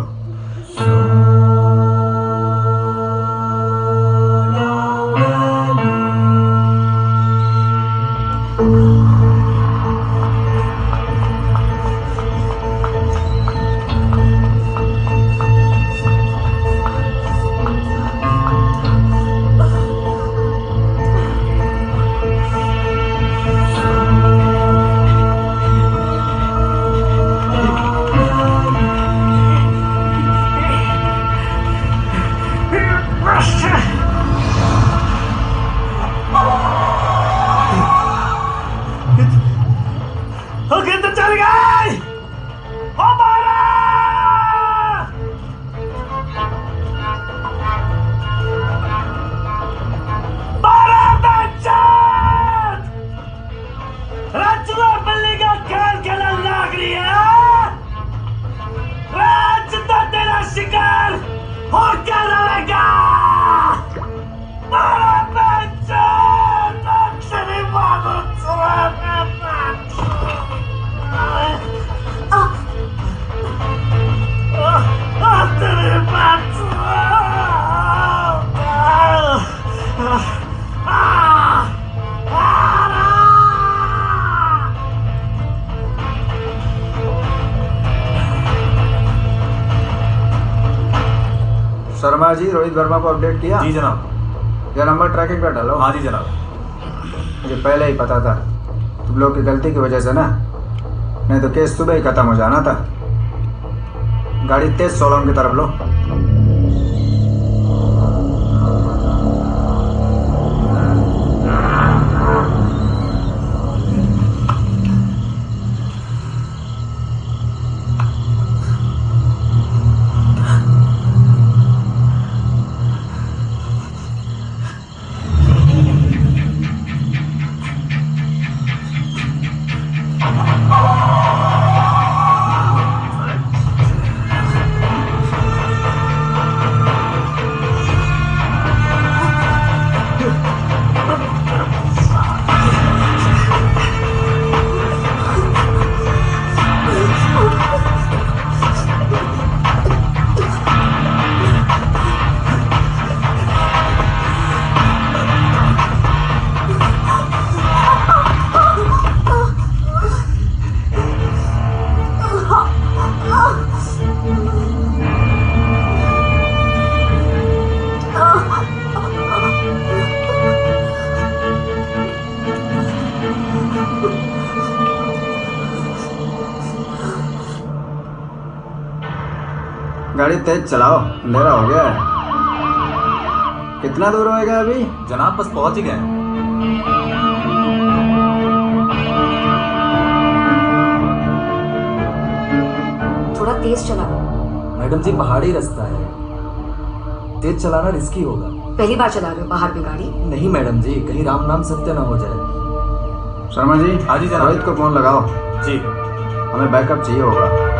Speaker 10: शर्मा जी, रोहित वर्मा को अपडेट किया?
Speaker 14: जी जनाब।
Speaker 10: यह नंबर ट्रैकिंग पर डालो।
Speaker 14: हाँ जी जनाब।
Speaker 10: मुझे पहले ही पता था, तुम लोग की गलती की वजह से ना, नहीं तो केस सुबह ही खत्म हो जाना था। गाड़ी तेज सोलंग की तरफ लो। गाड़ी तेज चलाओ, अंधेरा हो गया है। कितना दूर होएगा अभी?
Speaker 14: जनाब बस पहुंच ही गए।
Speaker 6: थोड़ा तेज चलाओ।
Speaker 12: मैडम जी पहाड़ी रास्ता है, तेज चलाना रिस्की होगा।
Speaker 6: पहली बार चला रहे हो पहाड़ पे गाड़ी?
Speaker 12: नहीं मैडम जी, कहीं राम नाम सत्य ना हो जाए।
Speaker 10: शर्मा जी,
Speaker 14: हाँ जी जनाब।
Speaker 10: रोहित को फोन लगाओ।
Speaker 14: जी।
Speaker 10: हमें बैकअप चाहिए होगा।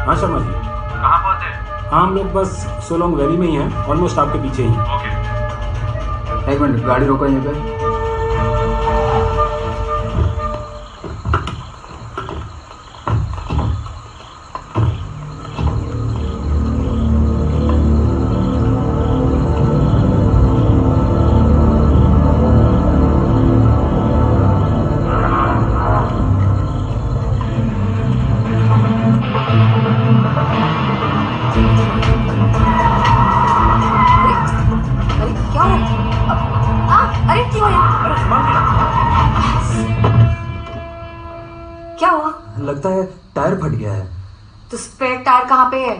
Speaker 13: हाँ शर्मा जी।
Speaker 18: कहाँ पहुँचे?
Speaker 13: हाँ हम लोग बस सोलोंग वैली में ही हैं, ऑलमोस्ट आपके पीछे ही।
Speaker 18: ओके।
Speaker 10: एक मिनट, गाड़ी रोको यहीं पे।
Speaker 6: क्या हुआ?
Speaker 12: लगता है टायर फट गया है।
Speaker 6: तो स्पेयर टायर कहाँ पे है?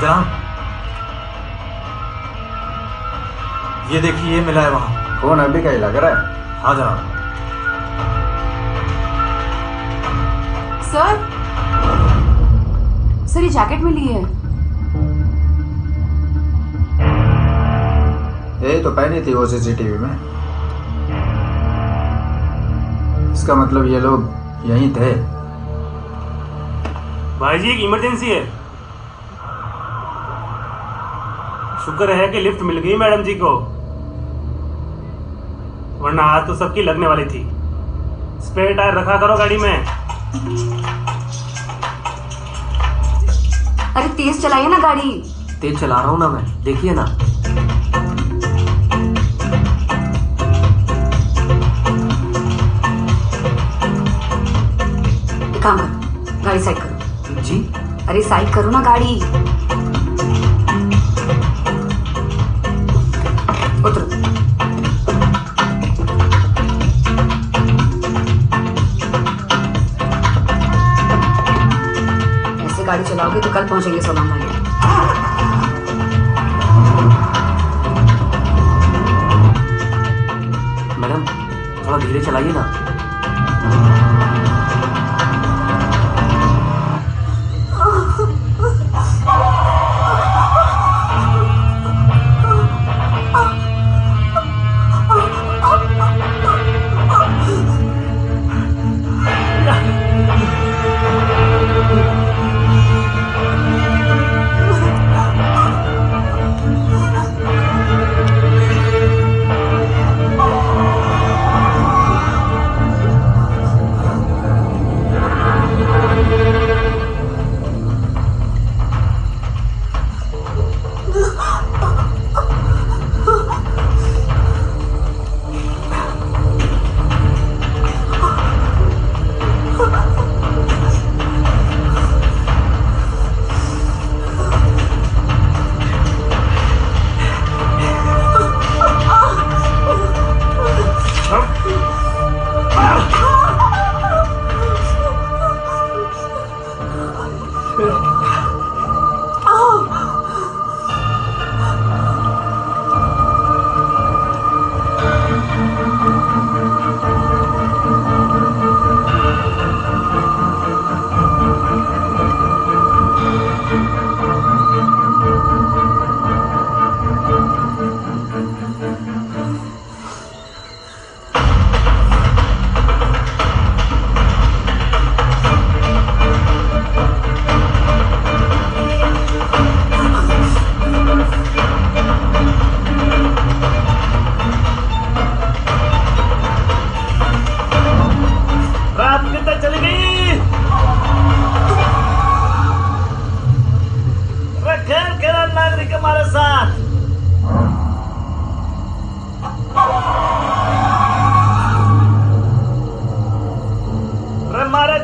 Speaker 14: जनाब ये देखिए, ये मिला है वहां।
Speaker 10: फोन अभी का ही लग रहा है।
Speaker 14: हाँ जनाब।
Speaker 11: सर, सर ये जैकेट मिली है।
Speaker 10: यही तो पहनी थी वो सीसीटीवी में। इसका मतलब ये लोग यहीं थे।
Speaker 13: भाई जी एक इमरजेंसी है। शुक्र है कि लिफ्ट मिल गई मैडम जी को, वरना आज तो सबकी लगने वाली थी। स्पेयर टायर रखा करो गाड़ी में।
Speaker 6: अरे तेज चलाइए ना गाड़ी।
Speaker 12: तेज चला रहा हूँ ना मैं, देखिए ना।
Speaker 6: एक काम करो, गाड़ी साइड करो।
Speaker 12: जी?
Speaker 6: अरे साइड करो ना गाड़ी। उतरो। ऐसे गाड़ी चलाओगे तो कल पहुंचेंगे सोलंग वैली।
Speaker 12: मैडम थोड़ा धीरे चलाइए ना।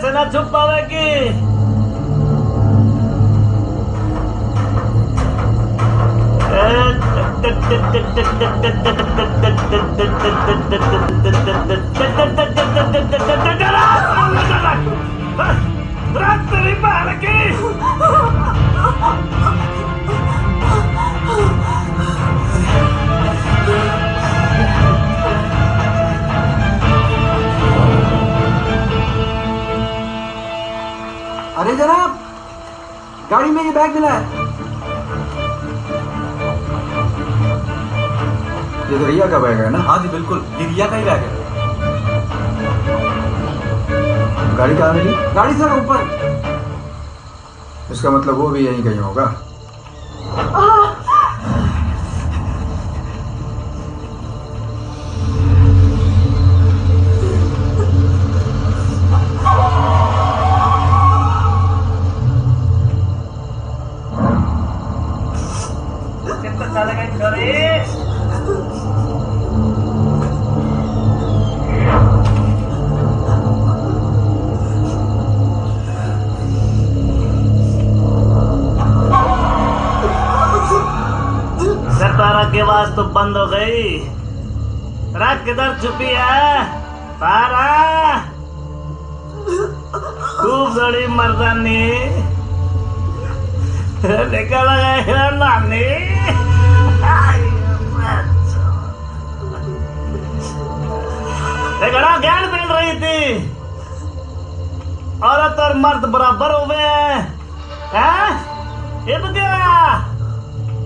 Speaker 15: से ना छुप पावेगी। तेरी बहन की
Speaker 2: अरे जनाब, गाड़ी में ये बैग मिला है।
Speaker 10: ये तो रिया का बैग है ना?
Speaker 14: हाँ जी बिल्कुल, ये रिया का ही बैग है।
Speaker 10: गाड़ी कहाँ मिली?
Speaker 2: गाड़ी सर ऊपर।
Speaker 10: इसका मतलब वो भी यहीं कहीं होगा।
Speaker 15: की आवाज तो बंद हो गई। रात किधर छुपी है पारा? खूब बड़ी मर्दानी निकल गए नानी। घड़ा ज्ञान मिल रही थी। औरत और मर्द बराबर हो गए हैं। ये तो क्या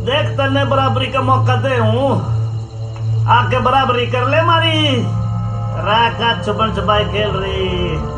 Speaker 15: देख, तन्ने बराबरी का मौका दे हूं, आके बराबरी कर ले मारी। राका छुपन छुपाई खेल रही।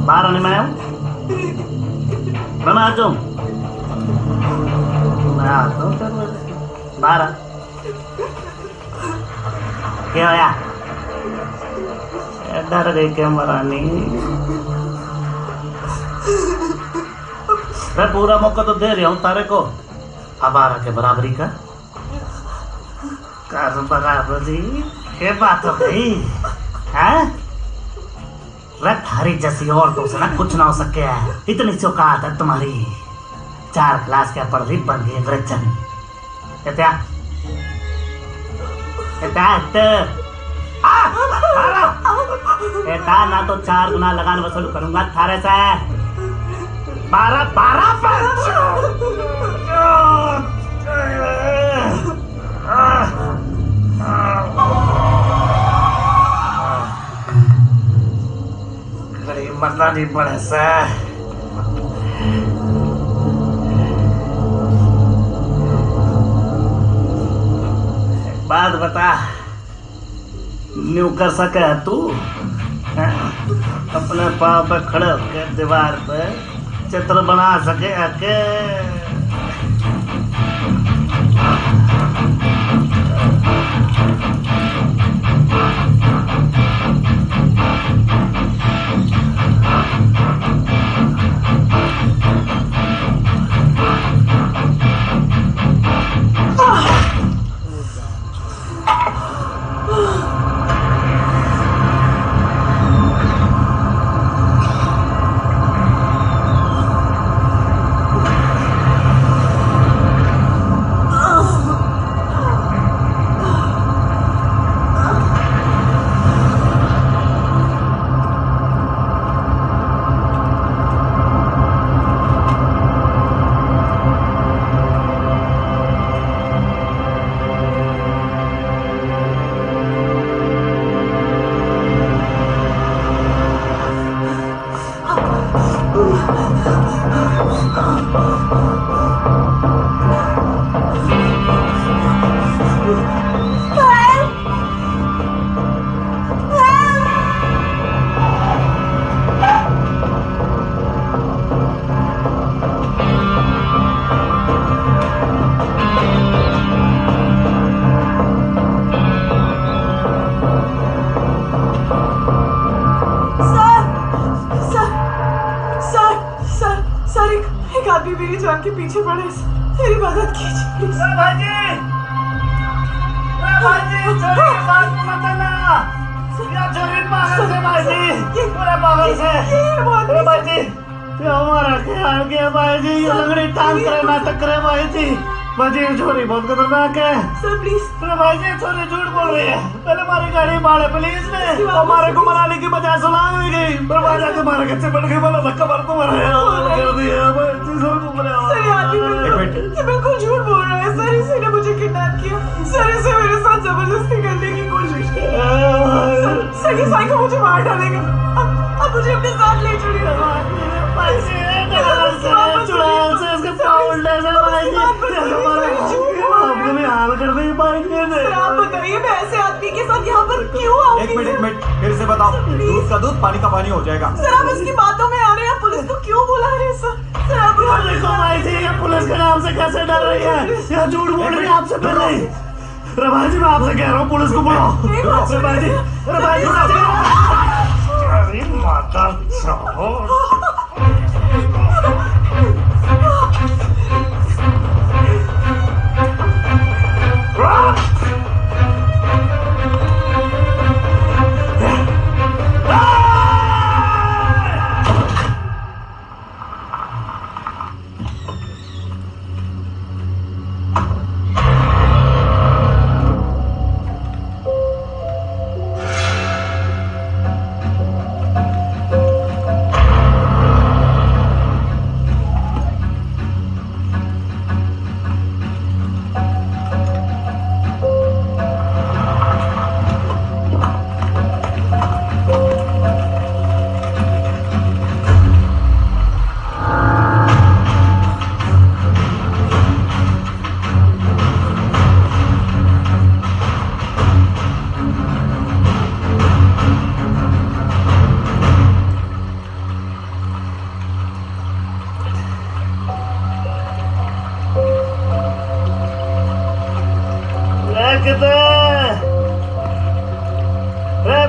Speaker 15: बारह नहीं मैं हूँ, मैं आ जाऊँ, मैं आता हूँ। 12 क्या होया? डर गई क्या मरानी? मैं पूरा मौका तो दे रहा हूँ तारे को। अब 12 के बराबरी का कर बराबरी के बात हो गई है। थारी जैसी औरतों से ना कुछ ना हो सके है। इतनी सी औकात है तुम्हारी। 4 क्लास के पढ़ रही बन गई अंग्रेजन। एटा ना तो 4 गुना लगान वसूल करूंगा थारे से। 12 बड़ी मर्दानी पड़े से। बात बता, न्यू कर सके तू? अपने पाँव पे खड़े होकर दीवार पे चित्र बना सके के?
Speaker 7: मेरी जान के पीछे पड़े, मेरी मदद कीजिए प्लीज।
Speaker 15: भाजी, चोरी के साथ मत आना। या चोरी पागल से भाजी, पूरे पागल से। अरे भाजी, ये हमारा ख्याल किया भाजी, ये लंगड़ी टांग करे नाटक करे भाजी। भाजी ये चोरी बहुत खतरनाक है।
Speaker 7: Sir please.
Speaker 15: अरे भाजी चोरी झूठ बोल रही है। पहले हमारी गाड़ी बाड़े पुलिस ने हमारे को मनाली की बजाय सुलांग दी गई, पर भाजा के मारे कच्चे पड़ गए, बोला धक्का मार को मारा कर दिया भाजी। सर को बोला
Speaker 7: सर ये बिल्कुल झूठ बोल रहा है सर, इसी ने मुझे किडनैप किया सर, इसे मेरे साथ जबरदस्ती करने की कोशिश की सर, ये साइको मुझे मार डालेगा। अब मुझे अपने साथ ले चलिए। आप बताइए मैं ऐसे आदमी के साथ यहाँ पर क्यों आऊँ?
Speaker 14: एक मिनट फिर से बताओ। दूध का दूध पानी का पानी हो जाएगा।
Speaker 7: सर आप इसकी बातों में आ रहे हैं, पुलिस को क्यों बुला रहे हैं सर? सर आप
Speaker 15: देखो भाई जी, ये पुलिस के नाम से कैसे डर रही है, यह झूठ बोल रही है आपसे पहले। रभाई जी मैं आपसे कह रहा हूँ पुलिस को बुलाओ। रभाई जी माता चाहो।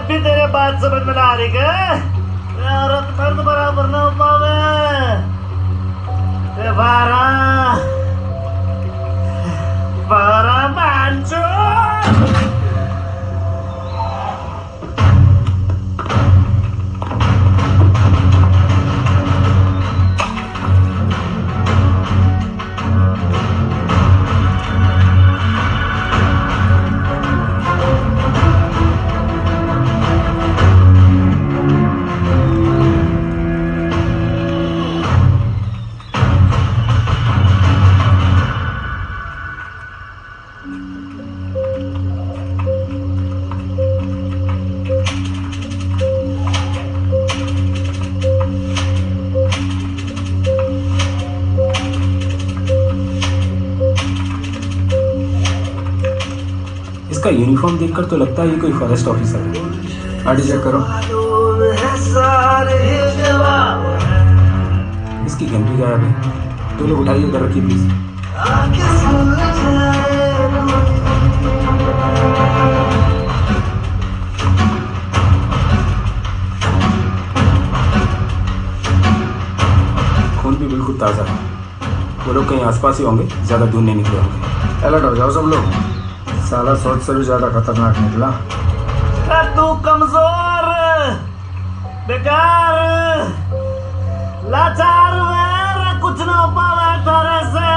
Speaker 15: भी तेरे बात समझ में ना आ रही क्या? औरत मर्द बराबर ना हो पावे। बारा मांचो।
Speaker 8: इसका यूनिफॉर्म देखकर तो लगता है ये कोई फॉरेस्ट ऑफिसर है।
Speaker 10: आईडी चेक करो।
Speaker 8: इसकी गन भी गायब है। तो लोग उठाइए, कर रखिए प्लीज। खून भी बिल्कुल ताज़ा है। वो लोग कहीं आसपास ही होंगे, ज़्यादा दूर नहीं निकले होंगे।
Speaker 10: अलर्ट हो जाओ सब लोग। साला सोच से भी ज्यादा खतरनाक निकला।
Speaker 15: तू कमजोर, बेकार, लाचार कुछ ना हो पावे तारे से।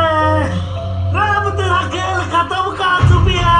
Speaker 15: अब तेरा खेल खत्म कर चुकी है।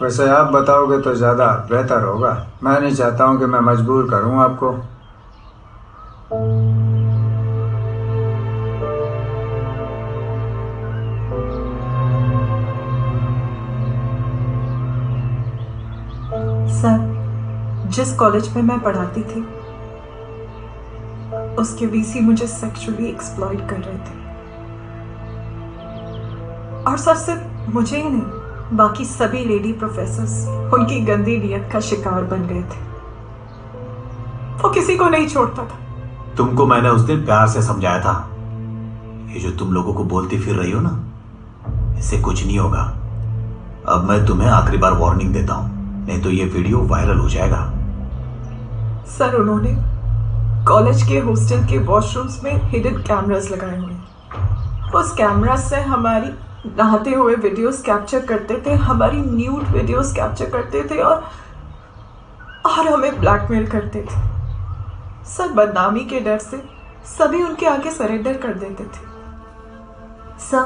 Speaker 10: वैसे आप बताओगे तो ज़्यादा बेहतर होगा। मैं नहीं चाहता हूँ कि मैं मजबूर करूँ आपको।
Speaker 7: सर, जिस कॉलेज में मैं पढ़ाती थी उसके वीसी मुझे सेक्सुअली एक्सप्लॉइट कर रहे थे। और सर, सिर्फ मुझे ही नहीं, बाकी सभी लेडी प्रोफेसर्स उनकी गंदी नियत का शिकार बन गए थे। वो किसी को नहीं छोड़ता था।
Speaker 9: तुमको मैंने उस दिन प्यार से समझाया था, ये जो तुम लोगों को बोलती फिर रही हो ना, इससे कुछ नहीं होगा। अब मैं तुम्हें आखिरी बार वार्निंग देता हूं, नहीं तो ये वीडियो वायरल हो जाएगा।
Speaker 7: सर, उन्होंने कॉलेज के हॉस्टल के वॉशरूम्स में हिडन कैमरास लगाए हुए हैं। उस कैमरा से हमारी नहाते हुए वीडियोस कैप्चर करते थे, हमारी न्यूड वीडियोस कैप्चर करते थे और हमें ब्लैकमेल करते थे। सर, बदनामी के डर से सभी उनके आगे सरेंडर कर देते थे। Sir,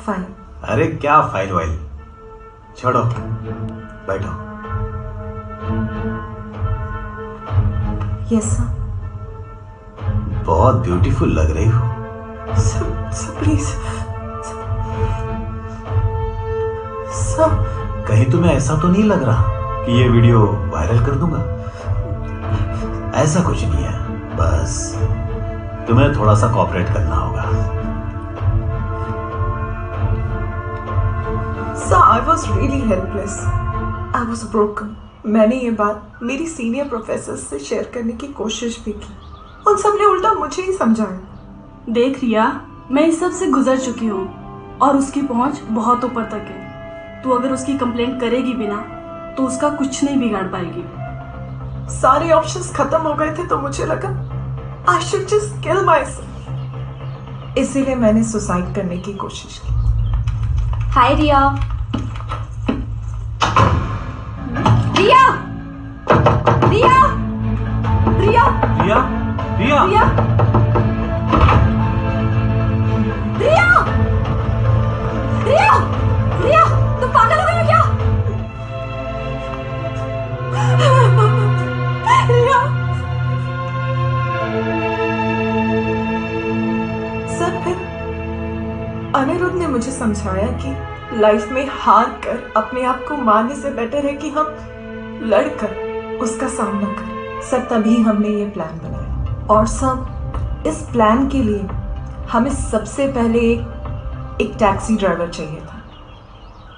Speaker 7: file.
Speaker 9: अरे क्या फाइल वाइल, छोड़ो, बैठो।
Speaker 7: Yes sir.
Speaker 9: बहुत ब्यूटीफुल लग रही हो।
Speaker 7: Sir please sir.
Speaker 9: कहीं तुम्हें ऐसा तो नहीं लग रहा कि ये वीडियो वायरल कर दूंगा? ऐसा कुछ नहीं है, बस तुम्हें थोड़ा सा कोऑपरेट करना होगा।
Speaker 7: Sir, I was really helpless, I was broken. मैंने ये बात मेरी सीनियर प्रोफेसर से शेयर करने की कोशिश भी की, उन सब ने उल्टा मुझे ही समझाया।
Speaker 22: देख रिया, मैं इस सब से गुजर चुकी हूँ और उसकी पहुंच बहुत ऊपर तक है। तू अगर उसकी कंप्लेंट करेगी भी ना तो उसका कुछ नहीं बिगाड़ पाएगी।
Speaker 7: सारे ऑप्शंस खत्म हो गए थे तो मुझे लगा I should just kill myself. इसीलिए मैंने सुसाइड करने की कोशिश की।
Speaker 11: हाय रिया। रिया रिया रिया
Speaker 9: रिया रिया
Speaker 11: रिया रिया रिया रिया, तुम पागल हो गए हो क्या?
Speaker 7: रिया। सर, फिर अनिरुद्ध ने मुझे समझाया कि लाइफ में हार कर अपने आप को मारने से बेटर है कि हम लड़कर उसका सामना करें। सर, तभी हमने ये प्लान बनाया। और सब इस प्लान के लिए हमें सबसे पहले एक टैक्सी ड्राइवर चाहिए था।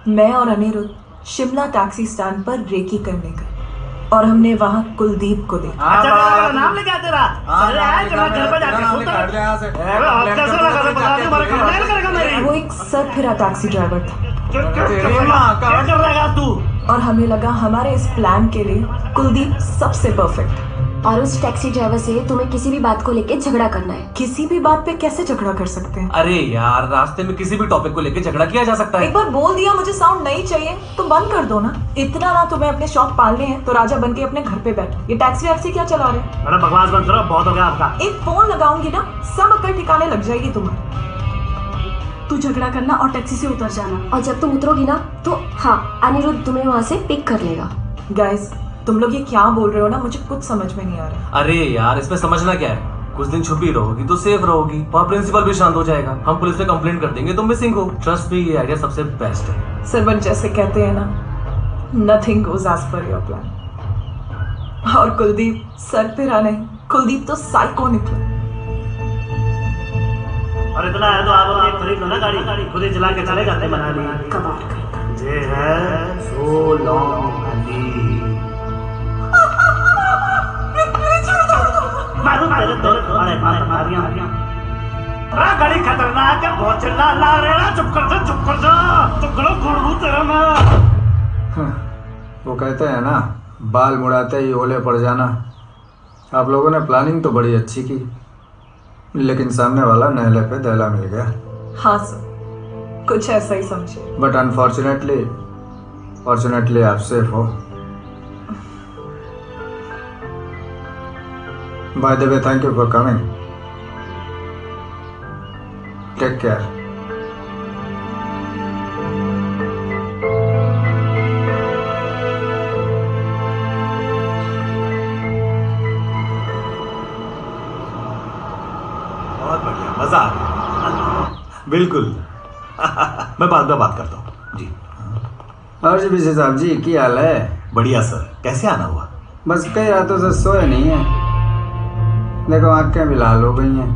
Speaker 7: मैं और अनिरुद्ध शिमला टैक्सी स्टैंड पर रेकी करने गए और हमने वहां कुलदीप को देखा।
Speaker 15: अच्छा, नाम लेके आते रहा। घर पर जाके
Speaker 7: वो एक सरफिरा टैक्सी ड्राइवर था।
Speaker 15: क्या कर रहेगा तू?
Speaker 7: और हमें लगा हमारे इस प्लान के लिए कुलदीप सबसे परफेक्ट।
Speaker 11: और उस टैक्सी ड्राइवर से तुम्हें किसी भी बात को लेके झगड़ा करना है।
Speaker 7: किसी भी बात पे कैसे झगड़ा कर सकते हैं?
Speaker 12: अरे यार, रास्ते में किसी भी टॉपिक को लेके झगड़ा किया जा सकता है।
Speaker 7: एक बार बोल दिया मुझे साउंड नहीं चाहिए तो बंद कर दो ना। इतना ना तुम्हें अपने शौक पालने हैं तो राजा बन के अपने घर पे बैठो। ये टैक्सी वैक्सी क्या चला रहे हैं?
Speaker 15: अरे बकवास बंद करो, बहुत हो गया आपका।
Speaker 7: एक फोन लगाऊंगी ना, सब अक्ल ठिकाने लग जाएगी तुम्हारी।
Speaker 22: तू झगड़ा करना और टैक्सी से उतर जाना।
Speaker 11: और जब तुम उतरोगी ना तो हाँ, अनिरुद्ध तुम्हें वहाँ से पिक कर लेगा।
Speaker 7: गाइस, तुम लोग ये क्या बोल रहे हो ना, मुझे कुछ समझ में नहीं आ रहा।
Speaker 12: अरे यार, इसमें समझना क्या है? कुछ दिन छुपी रहोगी तो सेफ रहोगी, वहाँ प्रिंसिपल भी शांत हो जाएगा। हम पुलिस में कंप्लेंट कर देंगे, तुम मिसिंग हो। ट्रस्ट मी, ये आइडिया सबसे बेस्ट है।
Speaker 7: सरवन जैसे कहते हैं ना, nothing goes as per your plan. और कुलदीप सरफिरा नहीं, कुलदीप तो साइको निकला।
Speaker 15: और इतना है तो आप अपनी खरीद लो ना गाड़ी, खुद ही चला के चले जाते मनाली। ये है सोलोंग वैली। मारो तेरे दो अरे मारियां। अरे गाड़ी खतरनाक है, बहुत चिल्ला ला रहे ना। चुप कर जा, चुप कर जा, चुप करो, गुड़गुड़ तेरा मैं।
Speaker 10: वो कहते हैं ना, बाल मुड़ाते ही ओले पड़ जाना। आप लोगों ने प्लानिंग तो बड़ी अच्छी की, लेकिन सामने वाला नहले पे दहला मिल गया।
Speaker 7: हाँ सर, कुछ ऐसा ही समझिए।
Speaker 10: बट फॉर्चुनेटली आप सेफ हो। By the way, thank you for coming. Take care.
Speaker 9: मजा आ गया। बिल्कुल। मैं बाद में बात करता हूँ जी।
Speaker 10: और जी विशेष साहब जी, की हाल है?
Speaker 9: बढ़िया सर। कैसे आना हुआ?
Speaker 10: बस कई रातों से सोए नहीं है। देखो आंखें भी लाल हो गई हैं।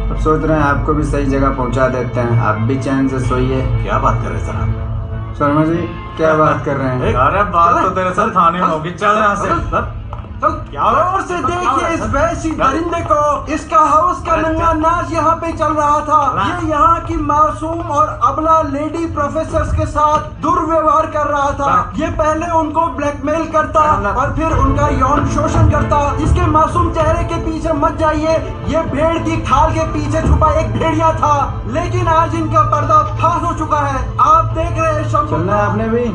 Speaker 10: अब सोच रहे हैं आपको भी सही जगह पहुंचा देते हैं, आप भी चैन से सोइए।
Speaker 9: क्या बात कर रहे हैं सर?
Speaker 10: शर्मा जी क्या बात कर रहे हैं?
Speaker 14: अरे बात तो तेरे सर थाने में होगी। चल यहाँ से।
Speaker 2: गौर से देखिए इस वैसी दरिंदे को। इसका हाउस का नंगा नाच यहाँ पे चल रहा था। ये यहाँ की मासूम और अबला लेडी प्रोफेसर्स के साथ दुर्व्यवहार कर रहा था। ये पहले उनको ब्लैकमेल करता और फिर उनका यौन शोषण करता। इसके मासूम चेहरे के पीछे मत जाइए, ये भेड़ की खाल के पीछे छुपा एक भेड़िया था। लेकिन आज इनका पर्दा फाश हो चुका है। आप देख रहे हैं।
Speaker 10: चलना है आपने भी?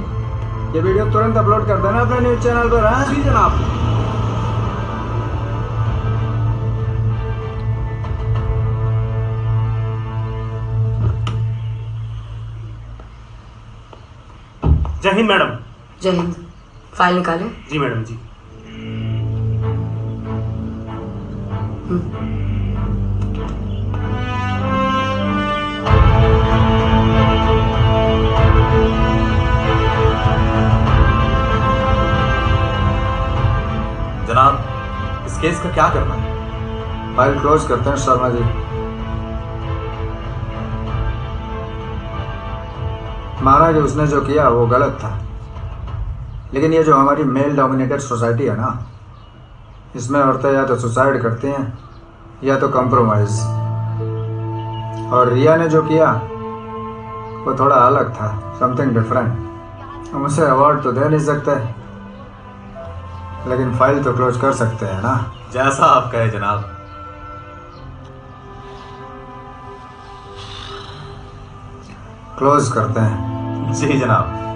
Speaker 10: ये वीडियो तुरंत अपलोड कर देना अपने न्यूज चैनल पर। हाँ
Speaker 2: जी जनाब।
Speaker 13: जय हिंद मैडम।
Speaker 6: जय हिंद। फाइल निकाले?
Speaker 13: जी मैडम जी।
Speaker 14: जनाब, इस केस का क्या करना है?
Speaker 10: फाइल क्लोज करते हैं शर्मा जी। महाराज, उसने जो किया वो गलत था, लेकिन ये जो हमारी मेल डोमिनेटेड सोसाइटी है ना, इसमें औरतें या तो सुसाइड करती हैं या तो कॉम्प्रोमाइज। और रिया ने जो किया वो थोड़ा अलग था, समथिंग डिफरेंट। हम उसे अवार्ड तो दे नहीं सकते, लेकिन फाइल तो क्लोज कर सकते हैं ना।
Speaker 14: जैसा आप कहे जनाब।
Speaker 10: क्लोज करते हैं।
Speaker 14: जी जनाब।